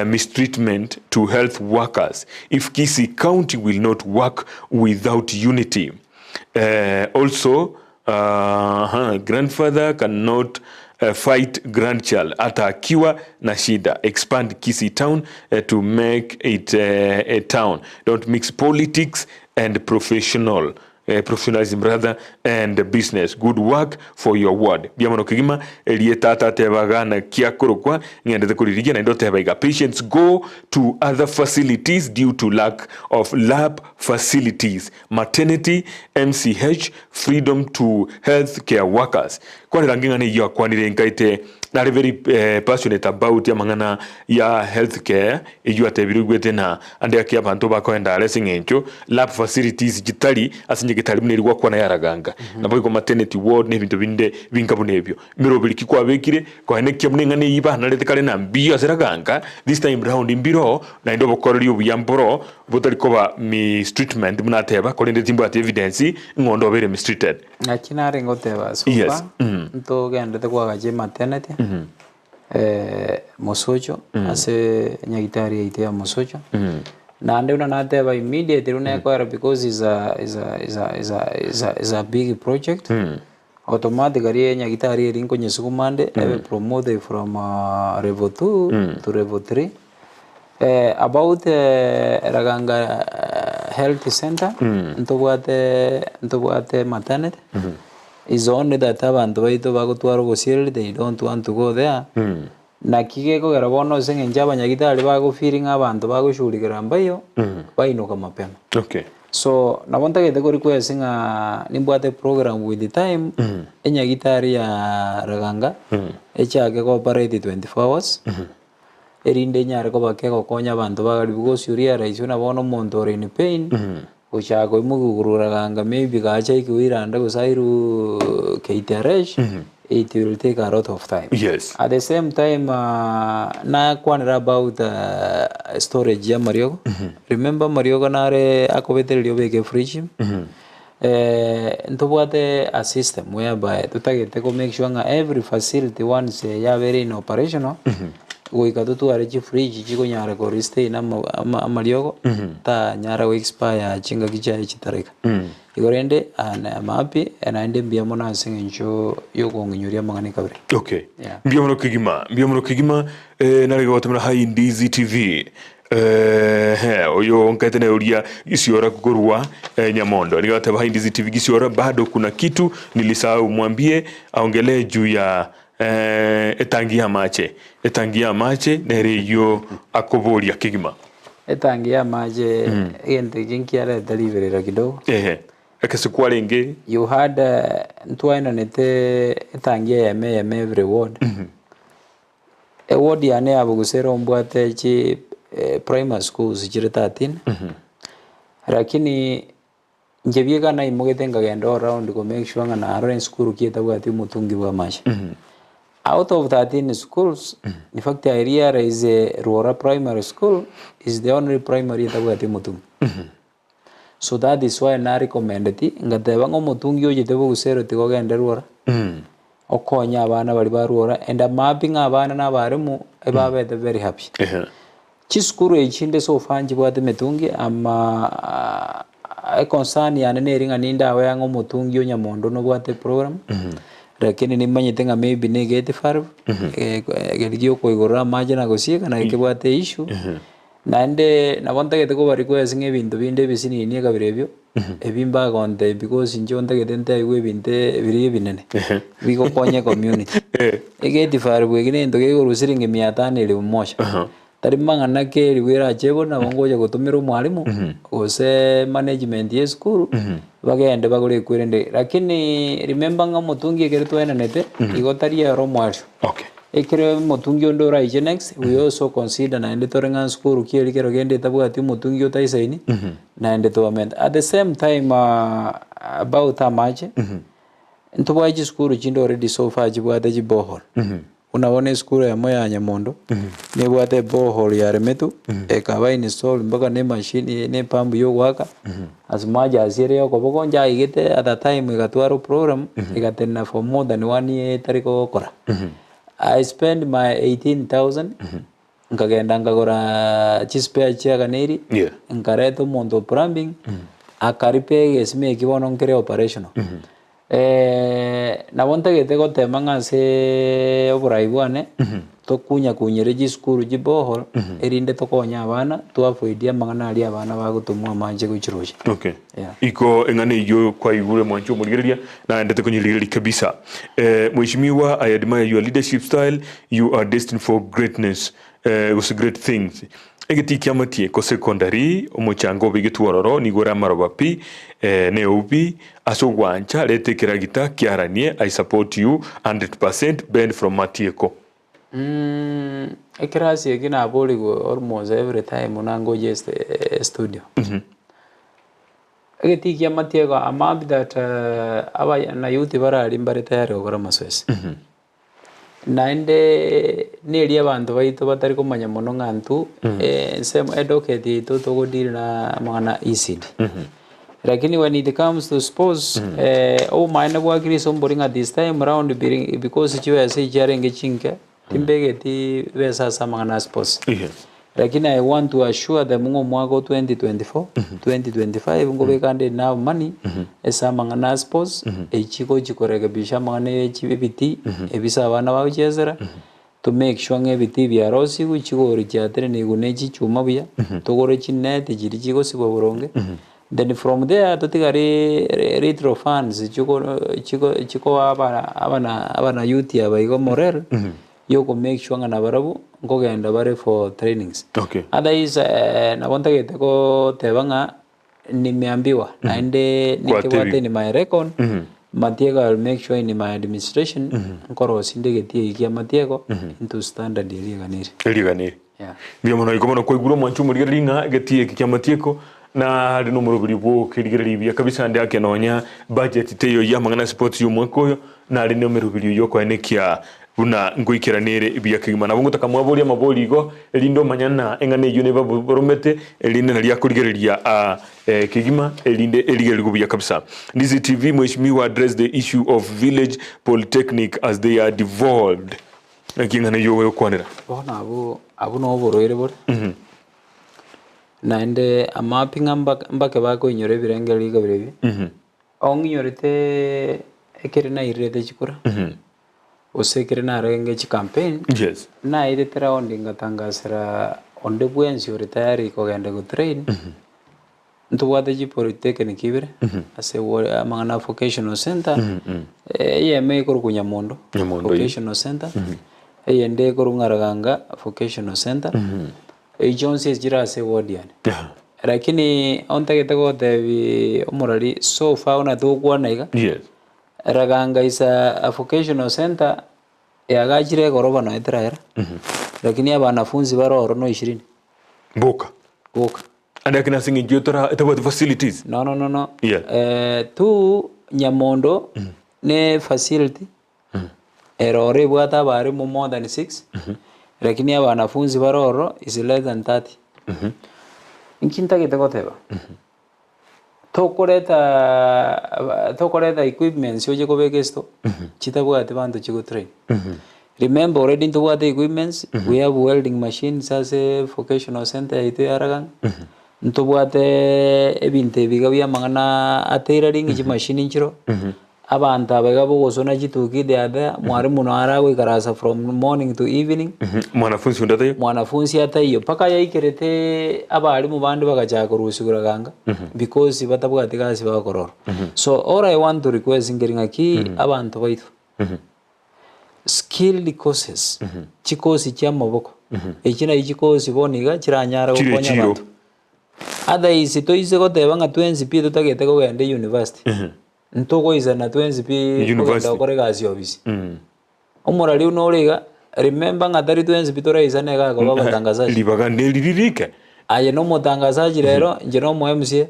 mistreatment to health workers if Kisii County will not work without unity also grandfather cannot fight grandchild hata akiwa na shida expand Kisii town to make it a town don't mix politics and professionalism rather and business good work for your ward biamono kigima elietata tebagana kiakorokwa ngendete kuririgia na ndo tebaiga patients go to other facilities due to lack of lab facilities maternity MCH freedom to healthcare workers kwani rangingane hiyo kwani renkaite na very passionate about ya mangana ya healthcare iyo atebirugwete na ande akia abantu bakoenda racing encho lab facilities gitali asinye gitali munirwa kwa na yaraganga nabo ko maternity ward ne bintu binde binkabune ebyo miro biliki kwa bekire kwa nekia munengane yiba na lete kale na mbio asiraganga this time round imbiro na ndo bokorori obuyamboro botali koba mistreatment munateba kolende timbo at evidence ngondo bere mistreated na kinare ngoteba so yes nto gendete kwa gaje maternity mosocho ase nyagitari ite ya mosocho na ndio nateba immediately unakwara because is a big project automatically nyagitari erinko nyesukumande ebe promoted from level 2 to level 3 about raganga health center ntobwate maternity is only that abantu baito bagutwara Gusii they don't want to go there na kigeko garabono senge njaba nyagitari bago feeling abantu bago shurigera mbayo bainoka mapema okay so nabonta gete ko requestinga nimbwate program with the time enyagitari ya raganga echage ko operate 24 hours erinde nyare ko bakeko konya abantu bagari because uri araisho nabono monto in pain ushako imugururaganga maybe gacha ikiwiranda gusairu KTRH it will take a lot of time yes at the same time na kwanira about storage ya Mariogo remember Mariogo nare akobetelio beke fridge ntobwate a system whereby tutagete ko make sure nga every facility once ya very in operational goikatutu arechi fridge chiko nyara ko reste na Mariogo ta nyara we expire chinga kicha chitareka igorende ana mapi anaende mbiamo na sengencho yogonginyuria mangani kabire okay mbiamo kigima nalego tumra hai Ndizi TV oyo nkatene ulia gisiora kukorwa Nyamondo nigataba hai Ndizi TV gisiora bado kuna kitu nilisahau mwambie aongelee juu ya etangia mache nereyo akoboria kigima etangia mache ente kinkiara delivery kidogo akasikwalenge you had ntwaino nete etangia ya every ward ward yane Bogusero mbwate chi primary schools jire 13 lakini njebiega na imugete ngagenda around ko make sure na arrange school kieta bwati mutungi bwa mache out of 13 schools in fact I realize Ruora primary school is the only primary that we mutungi so that is why I recommended ngateba ngo mutungi oje tebo Bogusero tikogenda Ruora okonya abana bali ba Ruora and mapping abana na baremu ebabete very happy chiskuru echinde so fanji bwate metungi ama concern ya neringa ninda awe ngo mutungi onyamondo no bwate program lakini nimanyite nga maybe negative farb geligio ko igora maje na Gusii kana ikibwate issue nande nabonta gete ko bari ko yasinge bintu binde bisini ni kabirebyo ebimba gonde because njonta gete ntayiwe binte biriye binene biko konye community egeti farb egine ndo ge rusiringe 500 ile mmoja tarimanga nake liwera chebo na bongoja gutumira mwalimu ose management ya school bagende bagore kwirende lakini remember nga mutungi ekeretwena nete igotaria ro mwacho okay ekere mutungi ondo raije next we also consider na ende torenga school kieli kero gende tabwati mutungi otaisaini na ende to amend at the same time about amaje ntubwaji school chindo already so far jibwata jibohol unabona skuru ya moya Nyamondo ni bwate borehole ya remetu ekaba install mpaka ne machine ne pump yo waka asmaja asire yo koboko nja igete at that time igatwaro program igatena for more than 1 year tariko kora I spend my 18,000 nkagenda ngagora chispare chia kaneri nkareto mondo plumbing akaripe gesime kibono nkere operational nabontegete gotema ngase oburaibuane tokunya kunyere jiskuru jibohol erinde tokonya abana twavoidia mangana ali abana bagutumwa manje guchiruje okay iko engane yo kwa igure mwancho murigeria na ndete kunyirigeria kabisa mheshimiwa I admire your leadership style you are destined for greatness was great things egeti kiamatie ko secondary omuchango bigitwororo nigora marobapi ne ubi asogwancha lete kiragita kiaranie I support you 100% Ben from Matieko ekirasi egina boli go almost every time unango just studio egeti kiamatie go I'm happy that aba na youth barali mbare tayari ogora maswesi naende neri abantu baitu batari kumanya muno ngantu same educate to go deal na mwana ECD lakini when it comes to sports maina kwa kiriso mboringa this time around because chiwe say jarenge chinke timbegeti besa samana sports lakini I want to assure them ngo mwaka 2024 2025 ngobe kande now money esa mangana sports echiko chikorekebisha mangane chibiti ebisa abana bawchezera to make sure ngebiti byarosi guchigori cyatere nigunechi chuma buya togore chinete chiri chiko sibo buronge then from there totigari retro funds chiko abana youth abaigo morel yoko make sure ngana barabu ngogenda bare for trainings otherwise nabontegete ko tebanga nimeambiwa naende nikiwate ni my record Matieko I'll make sure in my administration nkoro sindegetie ikia Matieko into standard iliganiri bia mono ikomono ko iguro mwanchu muri ringa getie ikia Matieko na rino murubiri bwo kirigirira bia kabisa ndi akenonya budget teyo ya mangana sports yo mwakoyo na rino murubiri yo kwa nekia una nguikiranire bia kigimana bungu takamwaboria mabori go elindo manyana engane yo neba boromete elinde nalia kurigiriria kigima elinde eligeri bia kabisa Ndizi TV mheshimiwa address the issue of village polytechnic as they are devolved ngingane yo kwanira bona abu no boroire bor naende amapinga mbake bako inyore birengeri gabirebi onginyorete ekerina irete chikura usekere na renge chi campaign na ile tera ondi ngatangasira onde bwensi ore tayari ko gende go train ntuwate ji polytechnic ibere ase amangana vocational center yeme ko Nyamondo vocational center yende ko ngaraganga vocational center Jones jira ase wodian lakini ontagete ko devi omorali so far una tukwa naiga Raganga is a vocational center yagachire goroba no etraera lakini abanafunzi baroro no 20 boka and I can sing in Jotora about the facilities no tu Nyamondo ne facility erore bwata bari more than 6 lakini abanafunzi baroro is less than 30 inkinta kitagoteba tokoreta equipment yoje kobekesto chitabwate bantu chiko train remember already tobwate equipments we have welding machines as a vocational center ito yaragang ntobwate ebinte bigabya mangana atailoring chi machine nchiro abantu abagabo gosona chituki de ada mwarimu no ara wikarasa from morning to evening mwanafunzi atayo paka yaikirete abarimu bandi bagachaka rusiguraganga because batabwate kasi bakororo so all I want to request ngeringa ki abantu baitu skilled courses chikosi cha maboko ekina ichikosi boniga kiranyara gukonya abantu otherwise toise gotebanga 20 pi tutagete ko gende university ntoko izana 20 pi ko kore gazi obisi omorali unoriga remember ngatari 20 pi tora izane ga baba tangazaji libaga neliririke aye no mutangazaji rero nje no mu MC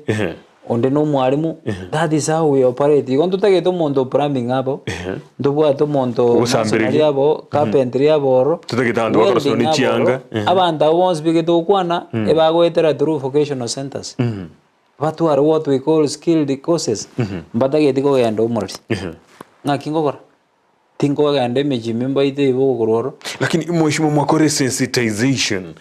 onde no mwalimu that is how we operate igo tutagete omonto plumbing abo ndubwate omonto masonry abo carpentry abo tutagete abandu bakoroswa ni chianga abantu abo bonse bigete okwana ebagwetera through vocational centers batware what we call skilled courses mbatagete kogenda omorari ng'aki ngokora tinkogenda emechimi mbaite ibo ogororo lakini mheshimiwa mwakore sensitization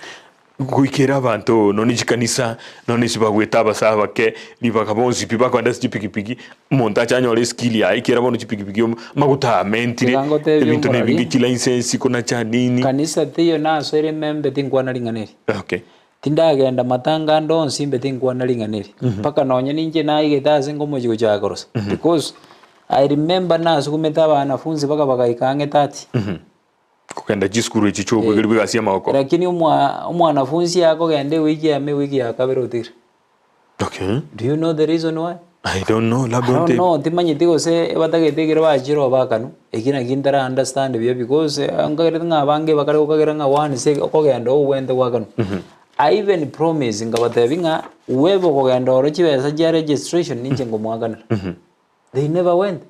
gwikira abantu noni chikanisa noni sibagweta abasaba ke libaka bonsi pipa kwanda chipikipiki monta chanyore skill ya ikira bono chipikipiki maguta mentire ebintu nebingi ki license kona cha nini kanisa tiyo naso ere membe tinkwana linganeri okay tindagenda matanga ndonsi mbe tinkwana linganeri paka nonye ninje naigetaze ngomojigo chakorosa because I remember naso kumeta abanafunzi baka bakaikange 30 kugenda jiskuru echichoko kiri bigasiya mako lakini umwanafunzi yako gende wiki ya kabiri utire okay do you know the reason why I don't know lagonte no timanyite gose batagetegere bachiro bakanu ekina kintara understand byo because angagere ngabange bakare ukagera nga one se okogenda uwende wakanu I even promise ngabatebinga webo kogenda oro chibesa ja registration ninje ngomwagana they never went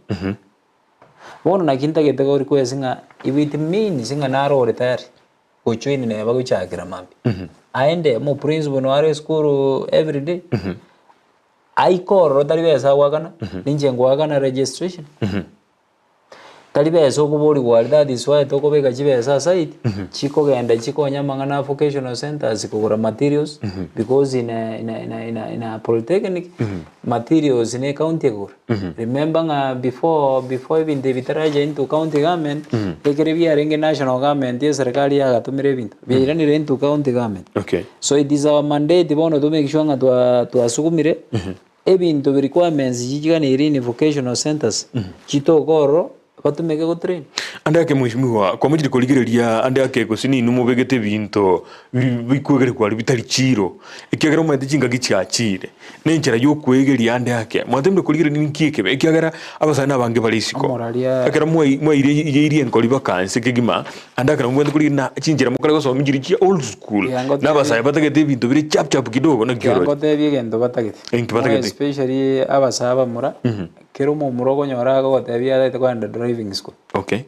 bono nakinta getego request nga ibit mean singa naro retire gochoini ne baguchakira mambi aende mo principal no are school every day I call tari besa wakana ninje ngwagana registration tari besa okubori wali that is why tokobeka chibesa site chiko genda chiko nyamangana vocational centers kugura materials because in a polytechnic materials in a county gura remember nga before even David Raja into county government ekerebia renge national government yes serikali yagatumire bintu biranire into county government okay so it is our mandate bono to make sure nga twasukumire ebintu requirements jiganire in vocational centers chitogoro batumeke go train andake mheshimiwa kwa mujiri koligereria andake ko sini numubegete binto bikwegere kwa bitari chiro ikigera mu ndichinga gicyakire nenjera yo kwegeria andake mwatembe koligere ninkike ikigera abasana bange balisiko akera mu ire nkoli bakanse kigima andake mu koligere na chinjira mukale go so mujiri chi old school nabasaya batagete binto biri chap kidogo na kiro ngote bigendo batagete especially abasaba mura kero mu murogo nyora go tebia date kwanda driving school okay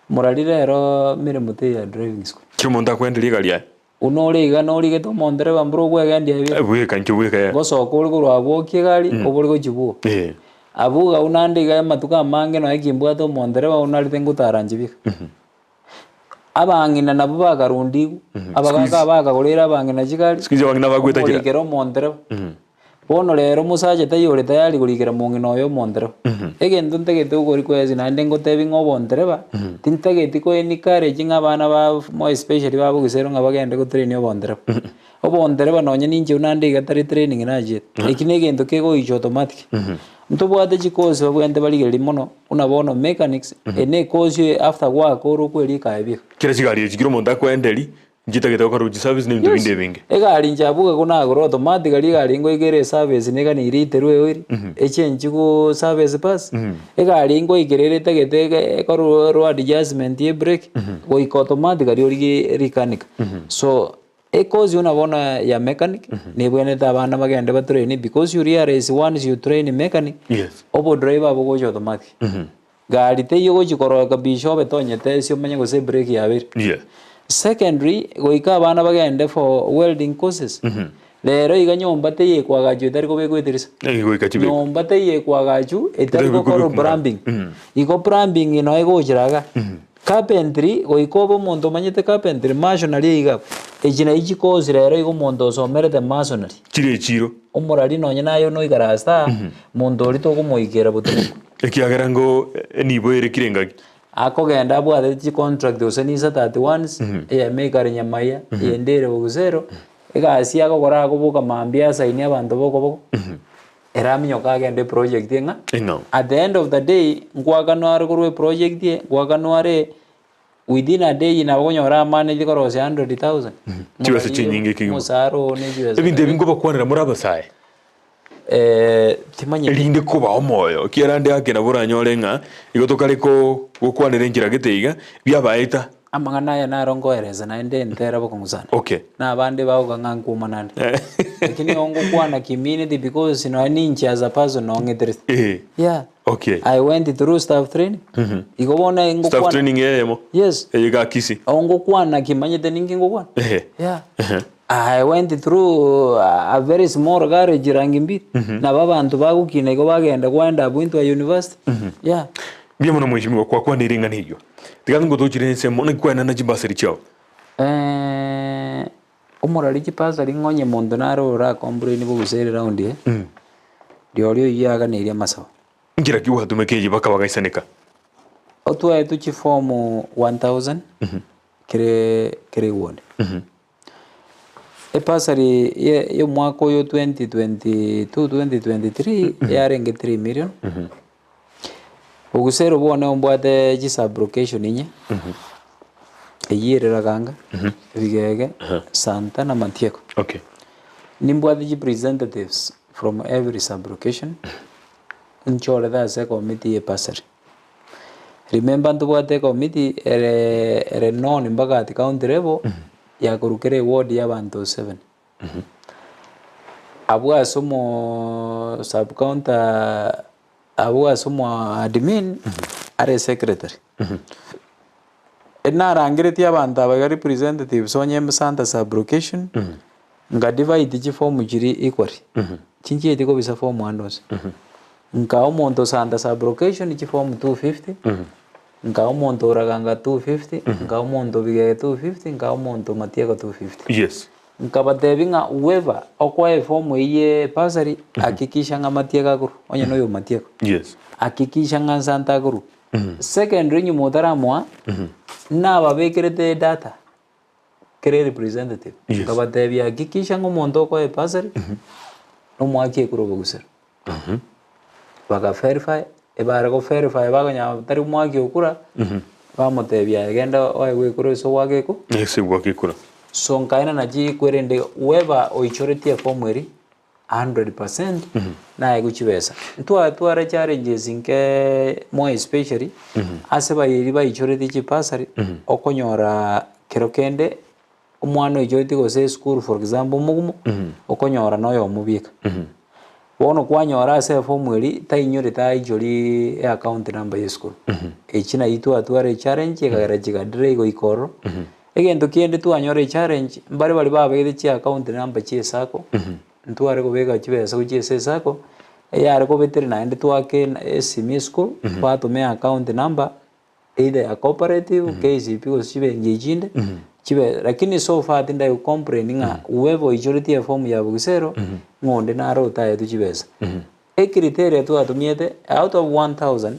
murari rero mire muti ya driving school kimonda kwendelia galia unoriga norige mondere bambro gwegendia bia bwe kanke bwe kaya gosoko uri kurwabo kigali oburi go chibu abuga unandiga matuka mange no ekimbwa to mondere ba unarite ngutaranje bika abangina nabo bagarundi abagaga bagagurira abangina kigali sikize abangina bagweta kira kero mondere bono rero musaje tayore tayari kurigera mungino yo mondere egendo ntegete ugori kwezi nande ngotebi ngobondereba tintegete ko enikare jinga bana ba mo especially ba Bogusero ngabagende ko train yo bondereba obondereba nonye ninje unande gatari training naje ekine gendo kego ijo automatic ntobwate chikozi babwende baligeri mono unabono mechanics ene kozi after work oro kweli kaebye kira chigari chigiro monda kwendeli njitagete ko ruji service ni bintu binde binge egari njabuga kuna goro automatically gari ngo igere service nega ni riterwe ori echenji ko service pass egari ngo igerere tegete ko ro adjustment ye brake go iko automatically ori mechanic so cause unabona ya mechanic ni bwene tabana bagende ba train because you realize once you train mechanic yes obo driver abo go automatic gari te yo go chikoro ka bisho betonye te sio menya go se brake ya bir yeah secondary goika abana bagende for welding courses lero iga nyomba te yekwagachu etari ko begwetirisa goika chibe nyomba te yekwagachu etari ko koro plumbing iko plumbing ino igochiraga carpentry goiko bo mondo manyete carpentry masonry iga ejina ichi course lero igo mondo somerete masonry chire chiro omorari nonye nayo no igarasta mondo ori to komoikera butuko ekiagera ngo nibo ere kirengagi akogenda abwate chi contract usenisa 31 eyamekare nyamaya yendere Bogusero egasi akogora agobuka mambia saini abantu boko eraminyo kagende project nga at the end of the day ngwakanware kurwe project ye ngwakanware within a day na bonyora manage korose 100,000 chiwase chinyinge kigo musaro ne chiwase ebinde bingo bakwanira muri abasaye timanye elinde kuba omoyo kirande akena buranyore nga igotokale ko gukwanira njira giteiga byabaita amangana ya narongo ereza naende ntera bokongusana Okay. na abande bauga ngankuma nandi lakini ongo kwana community because no ninchi as a person no ngetere yeah okay I went through staff training igobona ngo staff training yemo yes yiga Kisii ongo kwana kimanyete ningi ngo kwana yeah I went through a very small garage rangi mbili na babantu bagukina igo bagenda kwenda into a university yeah bia muno mwishimiwa kwa niringa niyo tiga ngo tuchirense mona kwena na jibasiri chao umurari kipasari ngonye mondo naro ra kombreni Bogusero round Diorio yaga ni iria masaba ngira kiwa tumekeje baka bagaisaneka otwa tuchi form 1000 kere wonde pasari yo mwaka yo 2022 2023 yarenge 3 million Bogusero bone ombwate jisabrogation inye eyirera ganga bigege Santa na Matieko okay nimbwate ji representatives from every sublocation nchole that committee pasari remember ndubwate committee ere non mpaka at county level ya kurukere ward ya bantu 7 Abuga somo sub counter Abuga somo admin are secretary enarangireti abantu aba representatives onye Santa sublocation nga divide ji form jiri equally chinji etiko bisa form andos nka omonto Santa sublocation ji form 250 nka omonto raganga 250 nka omonto bige 250 nka omonto Matieko 250 yes nka batebinga whoever okwa form iye pasari hakikisha nga Matieko guru onye no yo Matieko yes hakikisha nga Santa guru secondary nyu motaramwa na babekerete data kere representative nka batebia hakikisha nga omonto okwa pasari no mwaki kuro Bogusero baga verify ebara go verify baga nya tari mwaki okura bamotebia agenda oye kuro so wage ko ese wage kura so nkaina na ji kwerende weba oichoreti form eri 100% na eguchibesa twara challenges nke mo especially ase bayiri baichoreti chi pasari okonyora kerokende omwana oichoreti go se school for example mugumo okonyora noyo mubika bono kwanyora ase form eri tainyore taijori account number ya school echina itu atware challenge kagera jiga drego ikoro egento kiende twanyore challenge mbari bali babegete chi account number chi sako ntware kubega chibesa kuchese sako yare ko beteri naende twake SME school batume account number either a cooperative KCP ko chibe ngejinde chibe lakini so far tinda you complaining uwevo majority form ya Bogusero ngonde na rota ya tuchibesa criteria tu atumiete out of 1000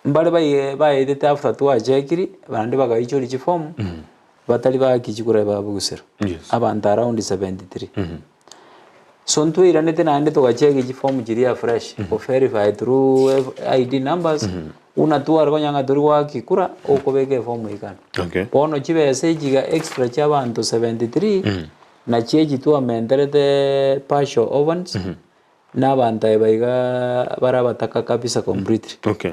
mbale baye after tu ajekiri bande bagaichori chi form batali bakichikura ba Bogusero abantu around 73 so ntwira nete naende tugachege ji form jiri ya fresh o verify through ID numbers una tuara konyanga turi wakikura okobeke form ikana okay bono chibese jiga extra chabantu 73 na cheji tu amenderete partial ovens na banta baiga barabataka kabisa completely okay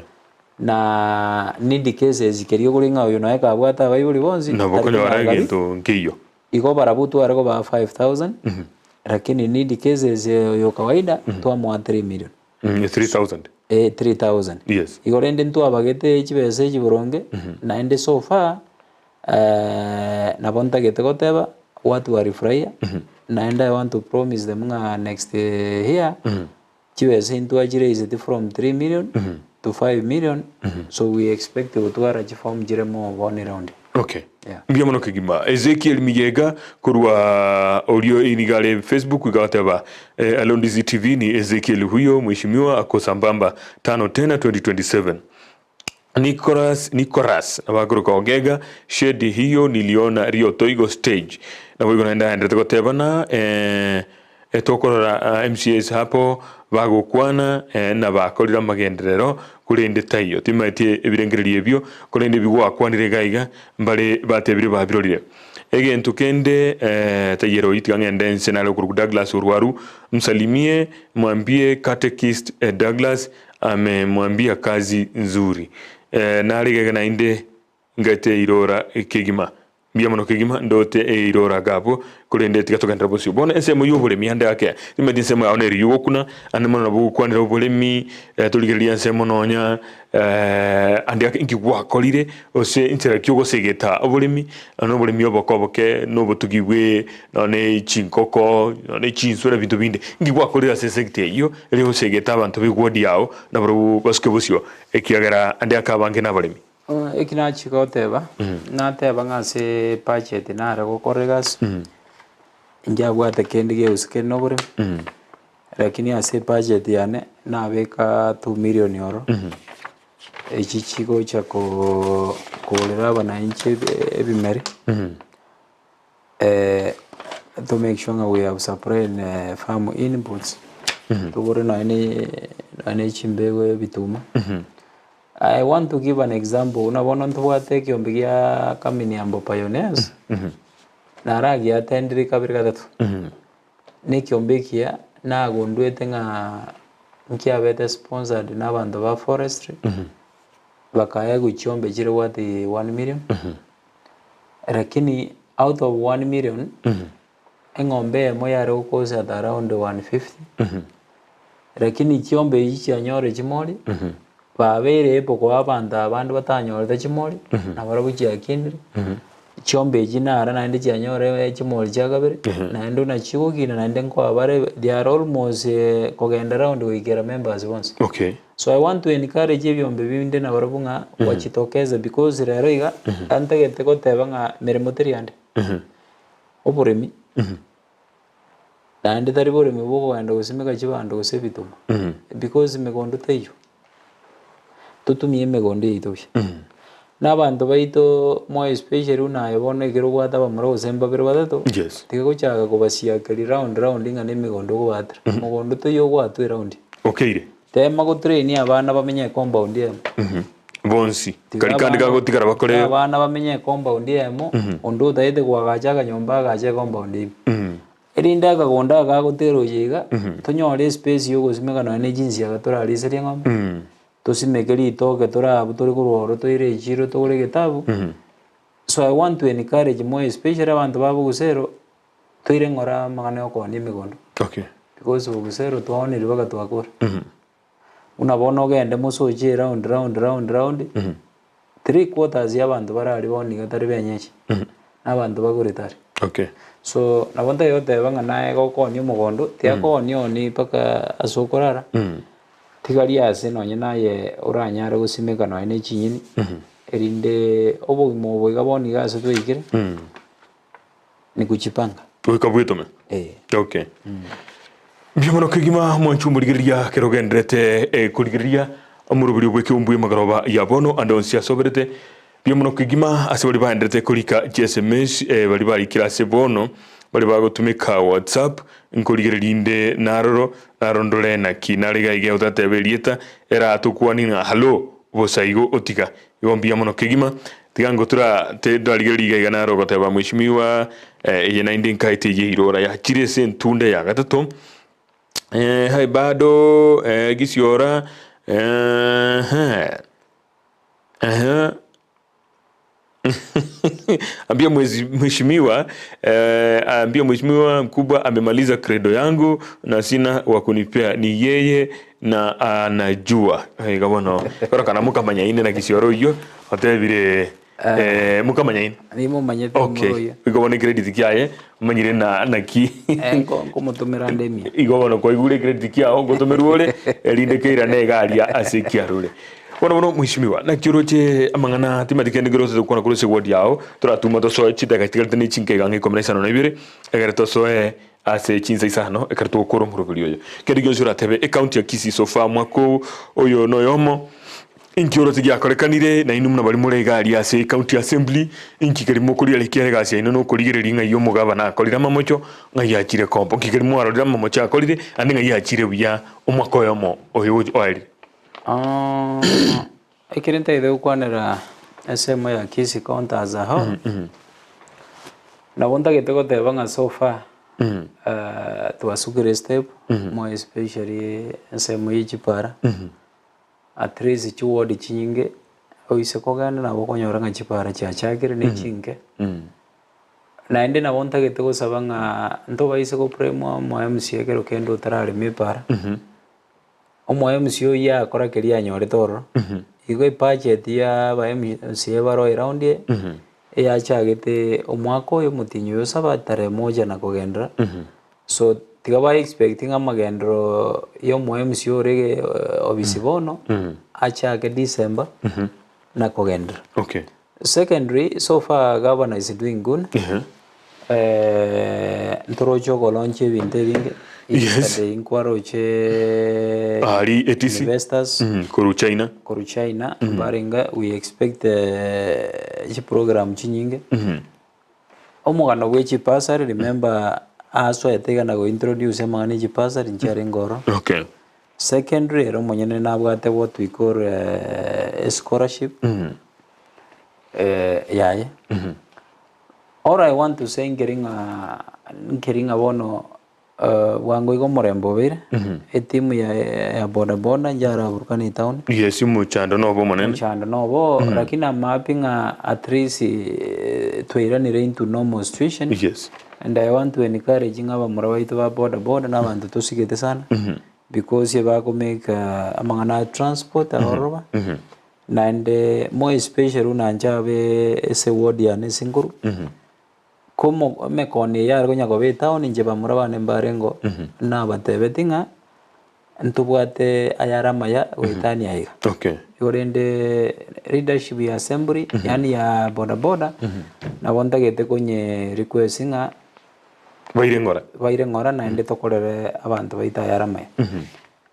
na need cases keriyo kulinga uyo naeka abwata bayuli bonzi na bokonyo baragento nkiyo iko barabutu ariko ba 5000 lakini need cases yo kawaida tuamwa 3 million 3000 3000 yes igorende ntu abagete chibese chiburonge na ende so far na bonta gete goteba watu warifurahia na enda I want to promise them next year chibese ntu ajiraise from 3 million to 5 million so we expect to twara form jiremo one round okay mbia mono kigima Ezekiel Migega kurwa audio inigale Facebook ikawateba Ndizi TV ni Ezekiel huyo mheshimiwa ako sambamba 5 tena 2027 Nicholas abagruka ogega shedi hiyo niliona Rio Toigo stage na wewe unaenda ndetego na etokorora MCAs hapo bagukwana na bakorira magenderero kurinde tayo timatie ebirengererie byo kurinde bigwakwanire gaiga mbale batebire babirorire egento kende tayero itangende nsenalo kuru Douglas Urwaru msalimie mwambie catechist Douglas amemwambia kazi nzuri na aligega na inde ngate irora Ekegima biamono Kegima ndote irora gabo kurende tikatokandra bosio bona ensemo y'oburemi hande yake imedi ensemo yaone riyo kuna anemono nabu kwanira oburemi tuligeria ensemo nonya andi yake ingi gwakorire ose intera kyogo segeta oburemi no buremi obokoboke no butugibwe none chinkoko none chinsura bintu binde ingi gwakorira sesekte iyo eri segeta abantu bigwodi yao na buru baske bosio ekiagera andi akabange na buremi ekina chigoteba nateba ngase budget nare gokoregas njabwate kendi geuske nobure lakini ase budget yane nabeka 2 million euro echi chigo cha kolera bananchi ebimeri to make sure we have supply farm inputs tubore na ene chimbewe bituma. I want to give an example. Unabona ntubwate kiombe gya kamini ambo pioneers naragi atendiri kabiri gatatu ni kiombe kia nagondwete nga nkiabete sponsored n'abantu ba forestry bakaya guchiombe kire wati 1 million lakini out of 1 million engombe moyare ukoza at around 150 lakini kiombe ichi anyore chimori babere poko abantu abandu batanyorete chimori nabarabuchi akindire chombe jinara naende chianyore chimori chakabere naende na chigo kina naende kwa bare they are almost kogenda round wikera members once. Okay, So I want to encourage ebyombe binde na barabunga wachitokeze because rero iga antegete goteba nga meremoteri ande oburemi naende tari buremi bwo enda gusimeka chibando gusebituma because megondo teyo tutumie megondo itoshe n'abantu baito mo especially unayobona igero gwata bamara gusemba bere batato tigagochaga kubasiakeri round inga n'emigondo gwatira mugondo toyo gwatira round. Okay, tema go train abana bamenye compound yemo bonsi kandi gagotigara bakore abana bamenye compound yemo ondo daide gwagachaga nyomba gache compound yemo erinda gagonda gagotero yiga tonyore space yo gusimeka na ne jinsi ya gatora riseri ngam tosimekeri toke tora butore kuroro toire chiro tore getabu. So I want to encourage more especially abantu ba Bogusero toire ngora magane oko ni migondo. Okay, Because Bogusero tuone ribaga twakora unabona ogende musoje round 3/4 y'abantu barari boni gatari benyeche n'abantu baguritari. okay, So nabonta yote banga naye gokonyo mugondo tiakonyo ni paka asokorara tigari ase nonye naye uranyara gusimeka no ene chinyini erinde obugimo bwiga boni gase twikire ni kuchipanga tukabwitome. Okay, biamono Kegima mwanchumurigiria kerogendrete kurigiria amurubiri bwe Ekeumbu magaroba yabono ando Siasa soberete biamono Kegima ase bali bandrete kurika SMS bali bari kirase bono bali bagotumika WhatsApp nkurigerinde narondole na kinariga ige utatebelieta era tukwani na hallo bosaigo otika biamono Kegima tigango tura te daligeriga iganaro goteba mwishimiwa ye 19 kaite ye irora ya chirese ntunde ya gatato hai bado gisiora ambia mheshimiwa ambia mheshimiwa mkubwa amemaliza credo yangu na sina wa kunipea ni yeye na anajua gabano kora kana mukamanya ine na gisioro iyo atebire mukamanya ine ni mo manyete muroyo igobone credit kiaye manyire na ki kumutumira ndemi igobone ko igure credit kiaho gotomerure erinde keira negaria asekiarure wono mheshimiwa na kiroche amangana timatikende groso kona kurose word yao turatuma to so chitaka tikaltene chinke gange kombination na ibire egerto so ase chinsa isano ekarto okoro murubiriyo kedi sura tebe account ya Kisii sofa mwako oyo no yomo inkiro tigia korekanire na inumuna bali muri gari ase county assembly inkikeri mukuri alikere gasi ino no kurigereri nga yo mugaba na kolira mamocho nga yachire kompo kikeri mu arorira mamocho akolire andi nga yachire buya omwako yomo oyo oili ekirente ide ukwanera esemo ya Kisii county as a whole na bonta getego teba nga sofa tuasukire step more especially esemo yichipara at least chuodi chinge oise kogenda nabo konyora ng'a chipara chiachakire ne chinke naende nabo ntagete gosaba ng'a ntobaise gopremwa omo MCA kero kende otararema epara omo MCA oyo yakora keria anyorete ororo igo ebudget ya ba MCA baro around ye eyachagete omwaka oyo motinyi oyo osaba tarehe 1 na kogendera so tiga ba expecting amagendero yo omo MCA orege obisi bono achake December na kogendera. Okay. Secondary, so far governor is doing good. Ntorocho kolonche ebinto ebinge. Yes. Inkwaroche Ari ETC. Investors. Koru China. Koru China. Baringa, we expect chi program chinyinge. Omugano wechi pasari, remember aso yategana go introduce emangane chi pasari nchare ngoro. Okay. Secondary, ero monyene nabwate what we call a scholarship. Yeah. All I want to say nkeringa bono wango igo morembo bire etimu ya boda boda njara burkani town. Yes, muchando nobo monene. Muchando nobo lakini mapping at least twiranire into normal situation. Yes. And I want to encourage ngaba murabaito ba boda boda n'abantu tusigete sana. Because you go make amangana transport ahoroba and more especially unanjabe ese ward ya nesinguru como me koni ya gonya go beta oni njeba murabane mbarengo na batebetinga ntubwate ayarama ya wetani aiga. Okay. Yorende leadership ya assembly yani ya boda boda na bonta gete konye requestinga baire ngora na ende tokorere abantu baita yarama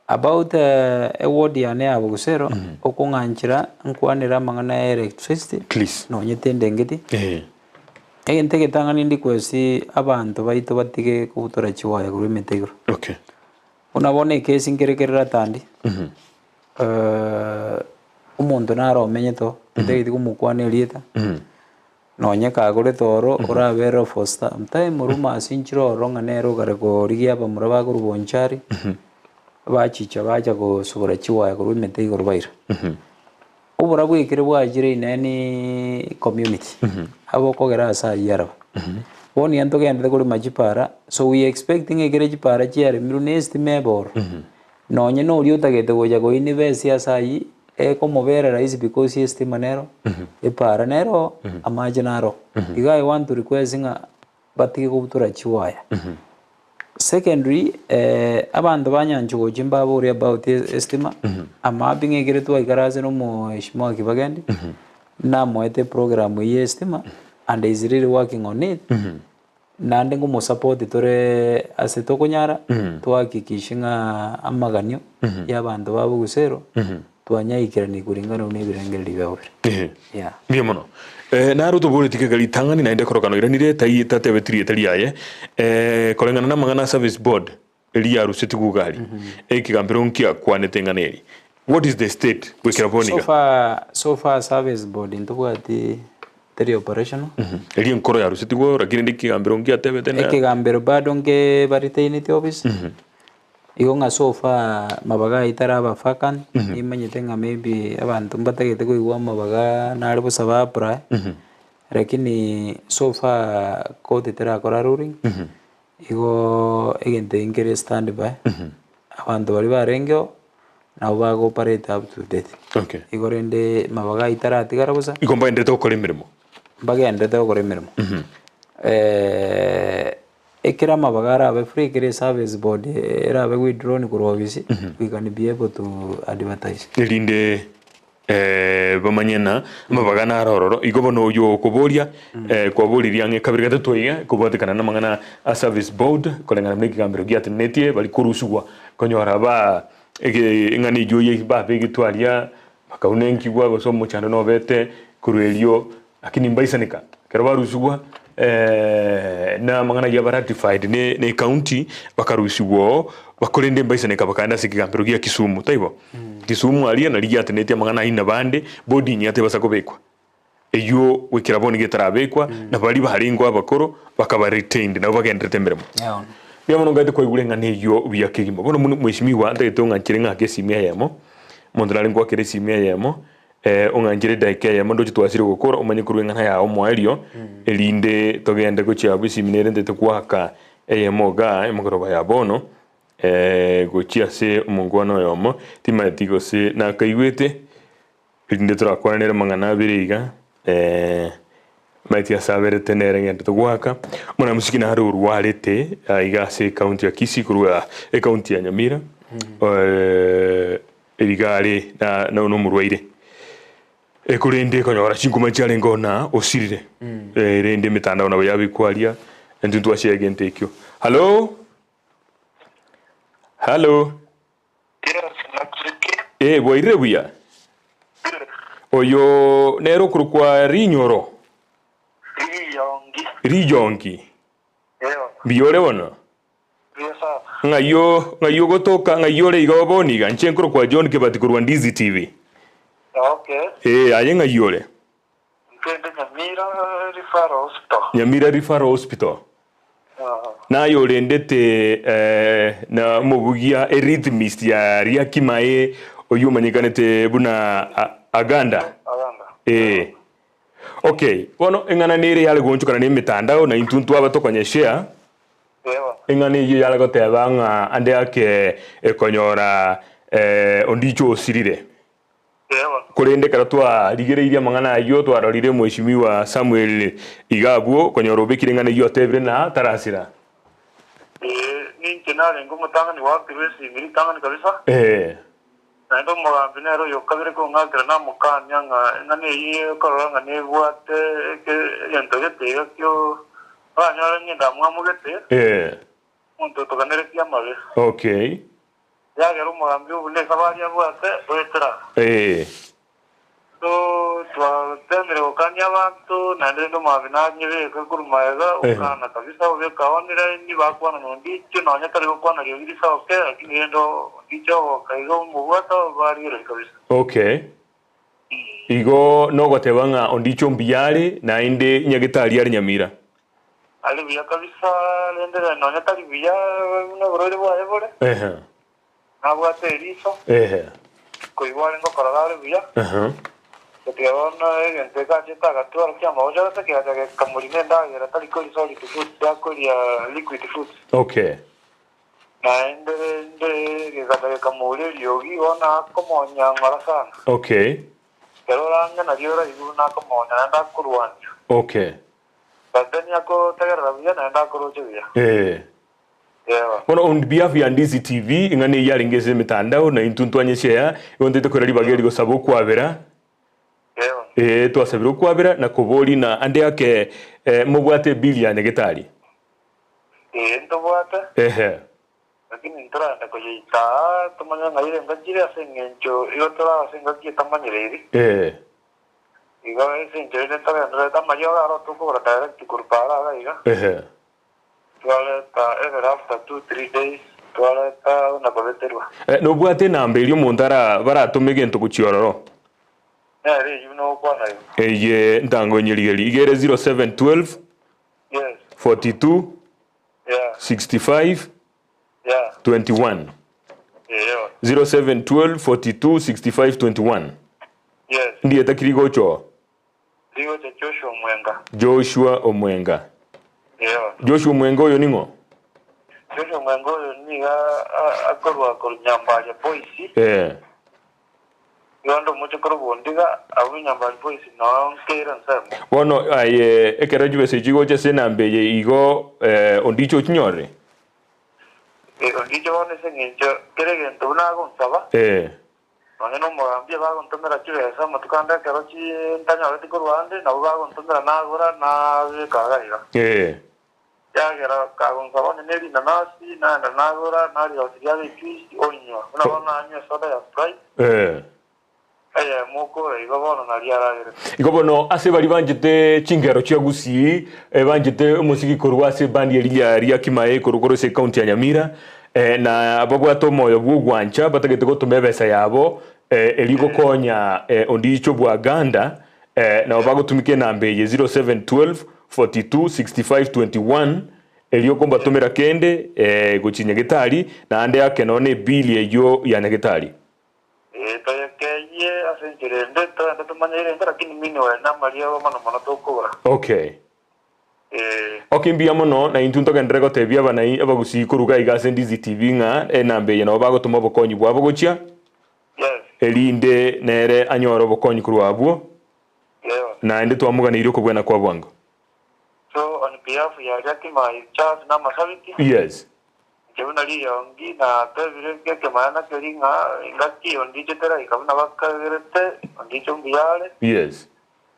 about a ward ya ne Bogusero okunganchira nkwanira mangana electricity please no nyetende ngeti egente getanga nindi kwesi abantu baito batige kubutora chiwaya kuri metegro. Okay. Unabone kesi ngerekerera tandi umuntu naro menyeto ndege kumukwane lieta nonye kagore toro orabero foster time ruma sinchiro ronga nero garego rigia ba muraba ku rubonchari bachicha baja go subura chiwaya ku rumete igoro baira ubura bwikire bwagire inani community abo kogera asa yaraba boni anto gende kuri majipara so we expecting egere jipara chiare mirunesti mebor nonye no uri utagete goja go university asai como vera raisi because he estima nero para nero amaje naro iga I want to request nga batike kubutura chiwaya secondary abantu banyanju gojimba bori about estima ama binge gere to igaraze no mo ishmo kibagandi na moete program ye estima and is really working on it nande ngo support tore aseto nyara twakikishinga amaganyo y'abantu ba Bogusero twanyayikirani kuringana n'ibirengeri byawe yeah bien mono na ruto politike gali tangani na inde korokano iranire tai tatebetiri etaliaye kolengana na mangana service board elia ruseti gugali ekigambiro nkia kwanetenganeri what is the state wekiraboniga so far service board ntubwati teri operational elia nkoro ya ruseti go rakire ndikigambiro nkia tebetena ekigambiro bado nge baritainity office igo nga so far mabaga itaraba vacant imanyete nga maybe abantu mbatagete kuigwa mabaga nari busaba apply lakini so far kote tera kora ruling igo egente ingere standby abantu bari barengyo nabo bago operate up to date. Okay. Igo rende mabaga itaratigara busa igomba endete gukora imirimo mbagendete gukora imirimo ekira mabagara abe free kire service board era abe withdraw ni kurobisi we can be able to advertise elinde bamanyena mabagana arororo igobo no yo kuboria kwaburiria nge kabiri gatatu iga kubotekana na mangana a service board kolengana mneki gambiro giatenetie bali kurusugwa konyora ba ngani joye ba begitwaria bakaunenki gwa gosomo chando no bete kuruelio akini mbaisanika kero barusugwa na mangana ya ratified ne county bakarusugwo bakorende mbaisanika bakanda sikigambiro gia Kisumu taibo Kisumu alia na ligia atenetia mangana ina bande bodi nyate basakobekwa eyo wekiraboni getarabekwa na bali baharingwa abakoro bakaba retained na bagendete mberemo ya mono ngate ko igulenga neyo byakigimo bono mwishimiwa ndete tonga chirenga ke simia yamo mondalari ngwa kere simia yamo unganjire daike ya mondo twasire gukora umanye kurwengana ya omwario elinde togende gochia bisiminere ndete kwaka moga emogoroba ya bono gochia se umungwana yomo timatigo se na kaigwete elinde turakwanira mangana biriga maiti asabere tenere ngende tugwaka mona musikina hari urwarete iga se county ya Kisii kurwa county ya Nyamira erigare na no murwaire ekurinde konyora chinkuma chale ngona osirire rende mitandao na yabi kwalia nduntu ashege ntekyo hello boire buya oyo nero kurukwa rinyoro rijongi biore wono ngayo gotoka ngayore igoboni ganchenkro kwa John kebati kurwa Ndizi TV. Okay. Aye ngayore. Kende Nyamira Referral Hospital. Na yore ndete na mobugia arrhythmist ya ria kimae oyumanyikanete buna aganda. Okay, bono engana nere yale gonchukana ne mitandao na intuntu abatokonyeshea. Engane iyo yale gotebanga ande ake ekonyora ondicho osirire. Kurende karatwa ligereiria mangana yo twarorire mweshimiwa Samuel Igabuo konyora obekire ngane yo tebre na tarasira. Ni kenale ngomutanga ni wakiresi ngiri tanga ni kabisa. Na ndo mwambinero yo kabire ko ngakira na mukanya ngane yi korora ngane bwate ke yentogete yo anyora ngenda mwamugete. Muntu tokanere kyamabe. Okay. Yagero mwambi ubune kabari abwate oetera. So twatendere okanya abantu nande ndo mwabina nyebe kurumaega ukana kabisa ubeka onira ni bakwana nondi cyo nanya tari okwana ryo ngisa okay lakini ndo ndicho kaigo mubata bari kabisa. Okay. Igo no gotebanga ondicho mbiyare na inde nyagitari ari Nyamira. Ali biya kabisa lendera nanya tari biya no borore bwaye bore. Nabwate eriso. Koibwale ngo koragare biya. Tiaona gente kachita gatua kia moja ta kia ta kamurine nda era tali ko solid food ya ko ya liquid food. Okay. Na ende ke kata kamuri yogi ona como nyangara sana. Okay. Pero ranga na diora ibu na como nanda kuruan. Okay. Badani ako tagara biya nanda kuroje biya. Bueno, on behalf ya Ndizi TV ingane yaringeze mitandao na intuntwanyeshea yonde tokorari bageri go sabo kwabera. Twasabira kwabira na kubori na ande yake mubwate bilia negetari. Ndobwate. Lakini ntora ndakoyita tumanya ngayire ngajire asengencho iyo tora asengakie tamanyireri. Iga esencho ile tora ndora tamayo aro tukura direct kurpara iga. Twaleta ever after 2-3 days twaleta una koleterwa. No bwate na mbeli montara baratumege ntukuchiororo. You know what ntango nyirigeri igere 0712 42 65 21 0712 42 65 21 ndiye takirigo cho Joshua Omwenga Joshua Omwenga oyo ningo Joshua Omwenga oyo ni akorwa nyambale boys yondo mucho korobondiga abunyambali boys no kera nsam bono aye ekerajibe sejigo chese nambeye igo ondicho chinyore ondicho one sengencho keregento unago nsaba no mwambie bago ntomera chiresa matukanda kerochi ntanya wati korwande na bago ntomera nagora na kagaiga yagera kago nsaba neri na nasi na nagora na rio tiabe twist onyo una anyo soda ya sprite moko igobono na liaragere igobono ase bali banjete chingero chia Gusii banjete musiki korwase bandi ria kimae korokoro se county ya Nyamira na babwato moyo bugwancha batagete gotumebesa yabo eligo konya ondicho bwaganda na bagotumike nambe 0712 42 65 21 elio komba tomera kende gochinya getari na ande yake none bili eyo ya negetari toyekeye asencho jirende to tumanyire lakini mimi wena maria wa mana tokora. Okay. Okay, mbia mono na intunto gendrego tebia banai abagusii kuruga igase Ndizi TV nga enambe yeno bagotuma bokonyi bwabo gochia. Yes. Elinde nere anyoro bokonyi kurwabwo. Yeah. Na ende twamuganire ko bwena kwa bwango. So on behalf ya Jackie my charge na masabiki. Yes. Jebuna li yongi na tevire ke maana keringa ngaki ondi chetera ikabuna bakagerete ondi chumbiale. Yes.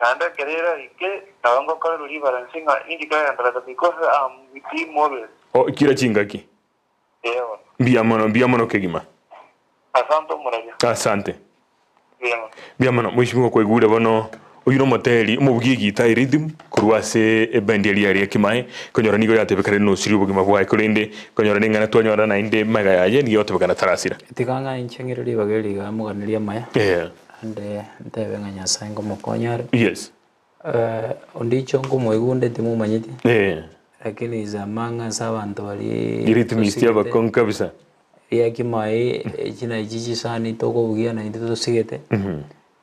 Anda kerera ike tawango kalo li balancing indika andra because with team mobile. O kira chingaki. Yeah. Mbia mono kegima. Asante muraja. Asante. Yeah. Mbia mono mwishimiwa kwa igure bono uyuno moteli umubugi gita rhythm kurwase ebandelia ya kimae konyora nigo yatebekare no siri bugima bwa ikolende konyora ninga twanyora na inde maga yaje ni yotebekana tarasira tikanga inchengiriri bageli ga muganiria maya ande ntebe nganya sango mukonyare yes ondicho ngomoigunde timumanyiti lakini zamanga sabantu bali rhythmistia bakon kabisa ya kimae china jiji sani toko bugia na inde to sigete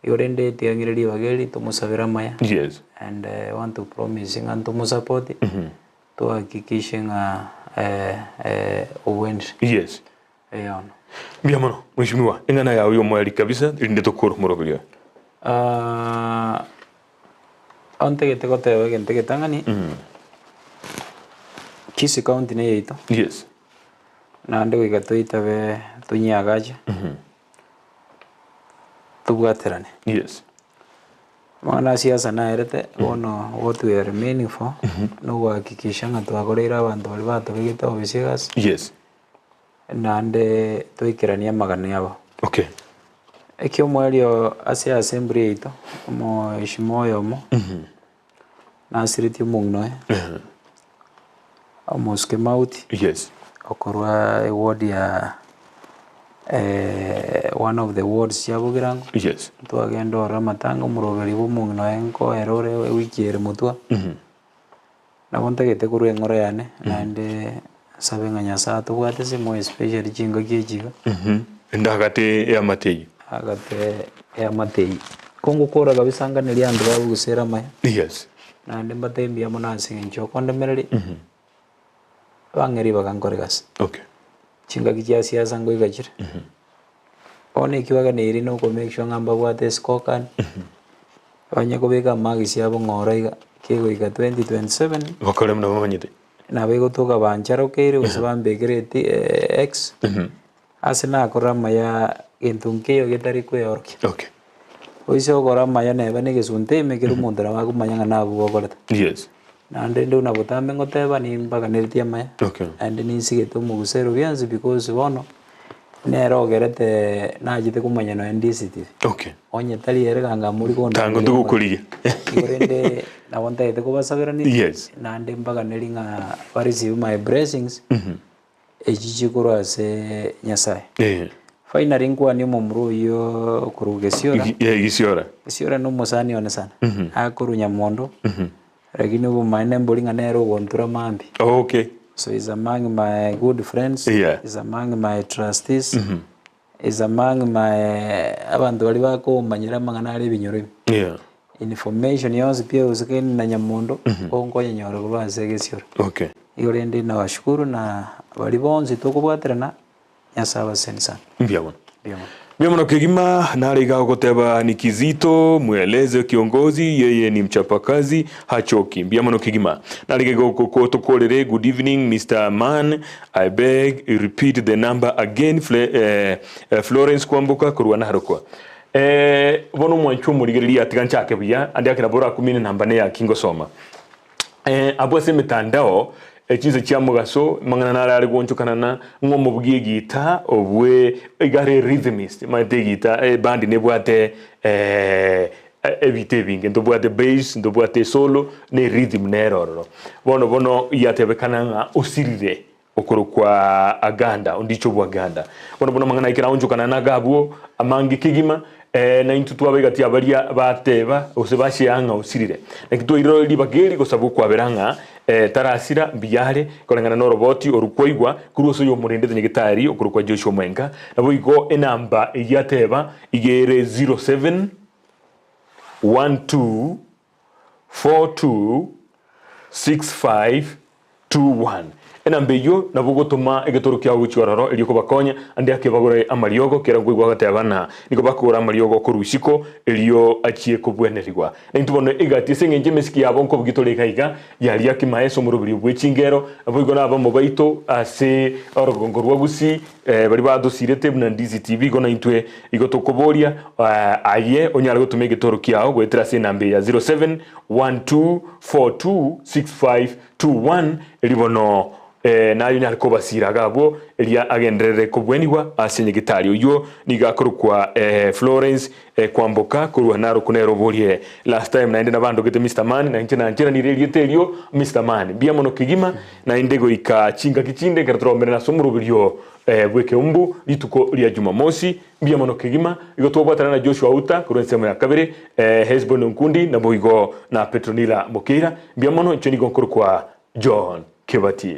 yorende tiangiriri bageli tumusabira maya yes and want to promising and to support to hakikisha uwens yes eon biamono mheshimiwa ingana ya uyo mwali kabisa inde tokoro morogolia ante que te kote gente que tangani Kisii county ne yito yes na ande gatoita be tunyagaje tubwaterane yes mwana siasa na erete ono what we are remaining for no kuhakikisha ngatwakorera abantu bali batobegete obisigas yes nande twikirania magana yabo okay Ekeumbu elio ase assembly yito mo ishimo yomo na siriti mungno amoske mauti yes okorwa ward ya one of the wards ya Bugirango yes twagenda ora matango murogeri bo mungno enko erore wikire mutwa na bontegete kurwe ngoro yane nande sabenga nyasa tubwate se mo special jingo gijiga ndagate ya matei agate ya matei kongo kora kabisanga nili andu ba Bogusero maya yes nande mbatembia monansi ncho kondemereri bangeri bakankoregas okay chinga kijia siasa ngo igachire one kiwaga neri no ko make sure ngamba bwate scorecard banya ko bega magisi yabo ngora iga kego iga 2027 bakore mna bamanyite na bego toka bancharo kere usabambe grade x asina akora maya entunke yo getari ko yorki okay oiso gora maya ne bane gesunte me kero mundara wa kumanya na abo gorata yes na ndendo na butambe ngoteba ni mpaka neritia maya okay and ni sigeto Bogusero byanze because bono nero gerete najite kumanya no Ndizi TV okay onye tali eranga muri ko tango ndugukuriye igorende na wonta ite ko basabira ni yes na ande mpaka neringa receive my blessings ejiji kurase nyasaye finally ngwa ni mumuru yo kurugesiora gisiora no musani one sana akuru nyamondo lakini ubu maine mbolinga nero wontura mambi okay so is among my good friends is among my trustees is among my abantu bali bako manyira mangana ali binyoro information yose pia usikeni na nyamondo ongo nyoro kubanze gesiora okay yorende na washukuru na bali bonzi tokubwaterana nyasaba sensa mbiamona Mimi kigima naliga kuteba ni kizito mweleze kiongozi yeye ni mchapakazi hachoki mbiamano kigima naliga kutokolere good evening Mr. Man I beg repeat the number again Florence Kwambuka kurwana harokwa bono mwanchu murigeria tiganchake bya andi akira bora 10 namba ne ya kingo soma abose mitandao ekize kya mugaso mangana nalali gonchukana ngomo bugigita obwe igare rhythmist mate gita bandi ne bwate evite binge ndo bwate bass ndo bwate solo ne rhythm ne roro bono yatebekana nga osirire okoro kwa aganda ondicho bwaganda bono mangana ikira onchukana nagabwo amangi kigima na intutwa begati abaria bateba osebashi anga osirire nakito iro libageri gosabu kwa beranga tarasira biyare kolengana no roboti orukwoigwa kuruso yo murinde nyegitari okurukwa Joshua Mwenga nabo igo enamba yateba igere 07 12426521 enambe iyo nabo gutuma igitoro kya guchororo iri ko bakonya andi akibagura amariogo kera ngwigwa gatebana niko bakura amariogo ko rusiko iriyo achie kubwenerigwa na intubone igati sengenje meski yabo nko bugitore kaiga yari yakimaeso mu rubiri bw'ikingero avuga nabo mu baito ase orogongo rwa Gusii bari badusirete na Ndizi TV gona intwe igotokoboria aye onyara gutuma igitoro kyao gwetera se nambe ya 0712426521 iribono nayo nyariko basiraga abo elia agenderere kubwenirwa asenye gitari uyo nigakorukwa Florence kwamboka kurwa naro kunero bolie last time naende nabando gete Mr Man na nchena ni relie telio Mr Man bia mono kigima na indego ikachinga kichinde katrombere na somuru bilio Ekeumbu lituko lia Jumamosi bia mono kigima igotobata na Joshua Uta kurensemo ya kabere Hezbon Nkundi na Boigo na Petronila Mokira bia mono ncheni gonkorukwa John Kebati.